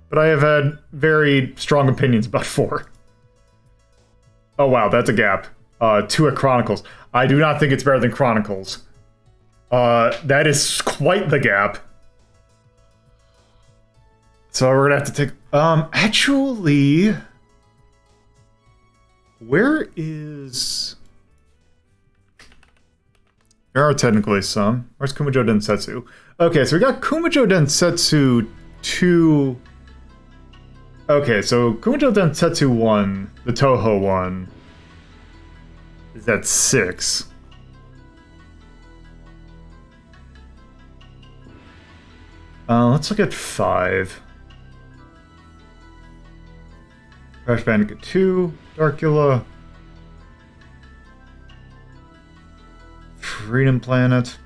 But I have had very strong opinions about 4. Oh wow, that's a gap. 2 at Chronicles. I do not think it's better than Chronicles. That is quite the gap. So we're gonna have to take... actually... Where is... There are technically some. Where's Kumajo Densetsu? Okay, so we got Kumajo Densetsu 2... Okay, so Kumajo Densetsu 1, the Toho one, is at 6. Let's look at 5. Crash Bandicoot 2, Darkula, Freedom Planet,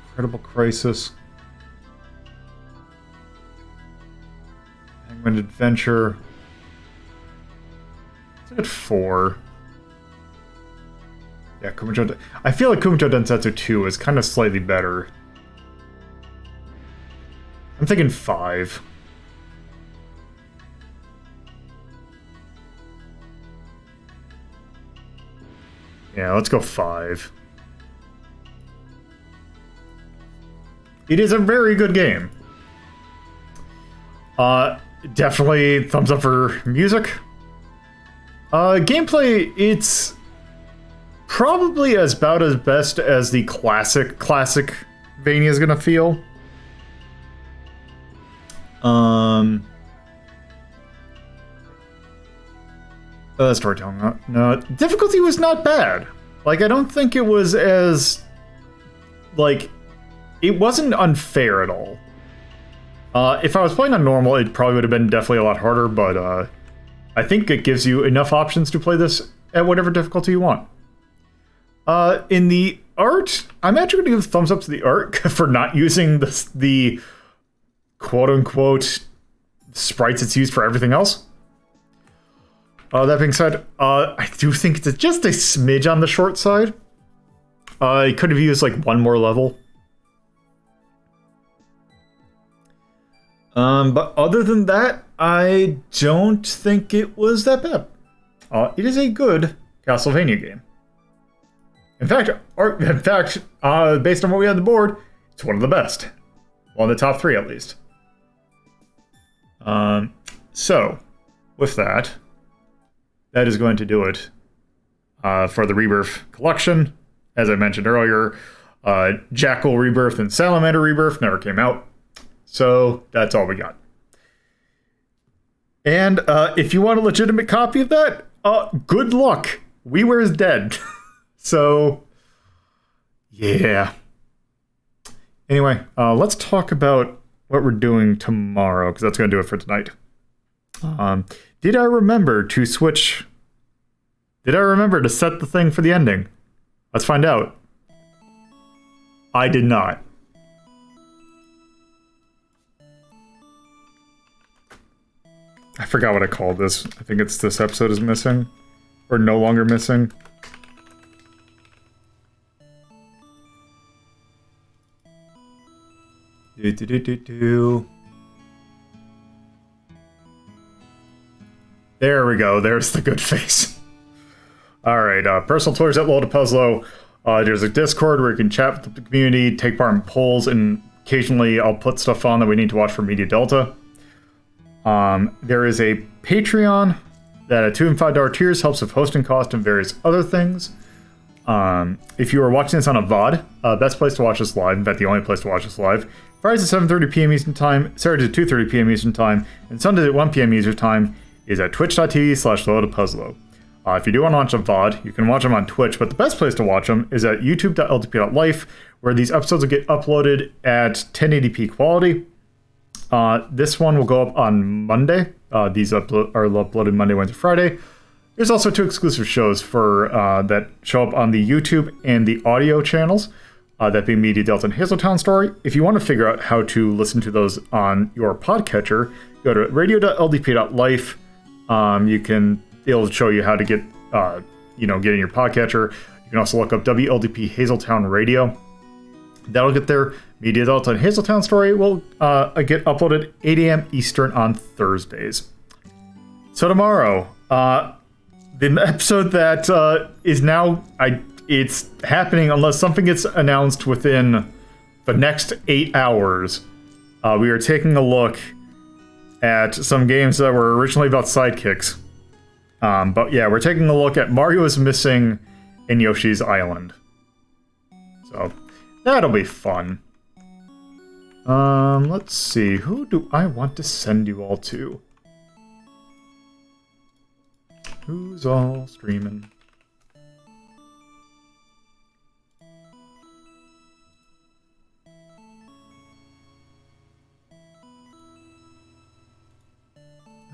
Incredible Crisis, Penguin Adventure. Let's look at 4. Yeah, I feel like Kumajo Densetsu 2 is kind of slightly better. I'm thinking 5. Yeah, let's go 5. It is a very good game. Definitely thumbs up for music. Gameplay, it's probably about as best as the classic Vania is gonna feel. Storytelling. No, difficulty was not bad. Like, I don't think it was as... Like, it wasn't unfair at all. If I was playing on normal, it probably would have been definitely a lot harder, but I think it gives you enough options to play this at whatever difficulty you want. In the art, I'm actually going to give thumbs up to the art for not using the quote-unquote sprites it's used for everything else. That being said, I do think it's just a smidge on the short side. I could have used like one more level. But other than that, I don't think it was that bad. It is a good Castlevania game. In fact, based on what we had on the board, it's one of the best. One of the top 3 at least. So, with that, that is going to do it for the Rebirth collection. As I mentioned earlier, Jackal Rebirth and Salamander Rebirth never came out. So that's all we got. And if you want a legitimate copy of that, good luck. WiiWare is dead. So, yeah. Anyway, let's talk about what we're doing tomorrow, because that's going to do it for tonight. Did I remember to switch? Did I remember to set the thing for the ending? Let's find out. I did not. I forgot what I called this. I think it's this episode is missing. Or no longer missing. There we go. There's the good face. All right. Personal Twitters at Loadapuzlo. There's a Discord where you can chat with the community, take part in polls, and occasionally I'll put stuff on that we need to watch for Media Delta. There is a Patreon that at $2 and $5 tiers helps with hosting costs and various other things. If you are watching this on a VOD, best place to watch this live, in fact the only place to watch this live, Fridays at 7:30 p.m. Eastern Time, Saturdays at 2:30 p.m. Eastern Time, and Sundays at 1 p.m. Eastern Time is at twitch.tv/LoadAPuzzlo. If you do want to watch a VOD, you can watch them on Twitch, but the best place to watch them is at youtube.ldp.life, where these episodes will get uploaded at 1080p quality. This one will go up on Monday. These are uploaded Monday, Wednesday, Friday. There's also 2 exclusive shows for that show up on the YouTube and the audio channels, that being Media Delta and Hazeltown Story. If you want to figure out how to listen to those on your podcatcher, go to radio.ldp.life. It'll show you how to get in your podcatcher. You can also look up WLDP Hazeltown Radio. That'll get there. Media Delta and Hazeltown Story will get uploaded 8 a.m. Eastern on Thursdays. So tomorrow, the episode that is now, it's happening unless something gets announced within the next 8 hours. We are taking a look at some games that were originally about sidekicks. But yeah, we're taking a look at Mario is Missing and Yoshi's Island. So that'll be fun. Let's see. Who do I want to send you all to? Who's all streaming?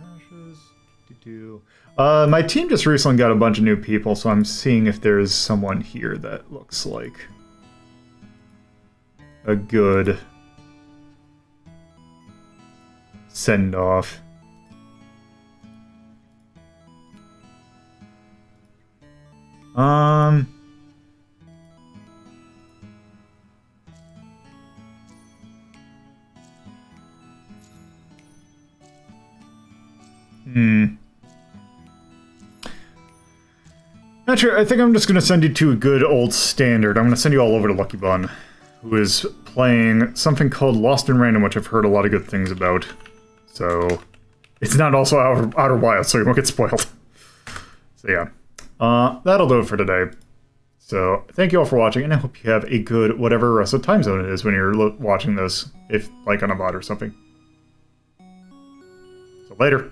Ashes. My team just recently got a bunch of new people, so I'm seeing if there's someone here that looks like a good send-off. Not sure. I think I'm just going to send you to a good old standard. I'm going to send you all over to Lucky Bun, who is playing something called Lost in Random, which I've heard a lot of good things about. So, it's not also Outer Wilds, so you won't get spoiled. So yeah, that'll do it for today. So, thank you all for watching, and I hope you have a good whatever rest of time zone it is when you're watching this, if like on a VOD or something. So later.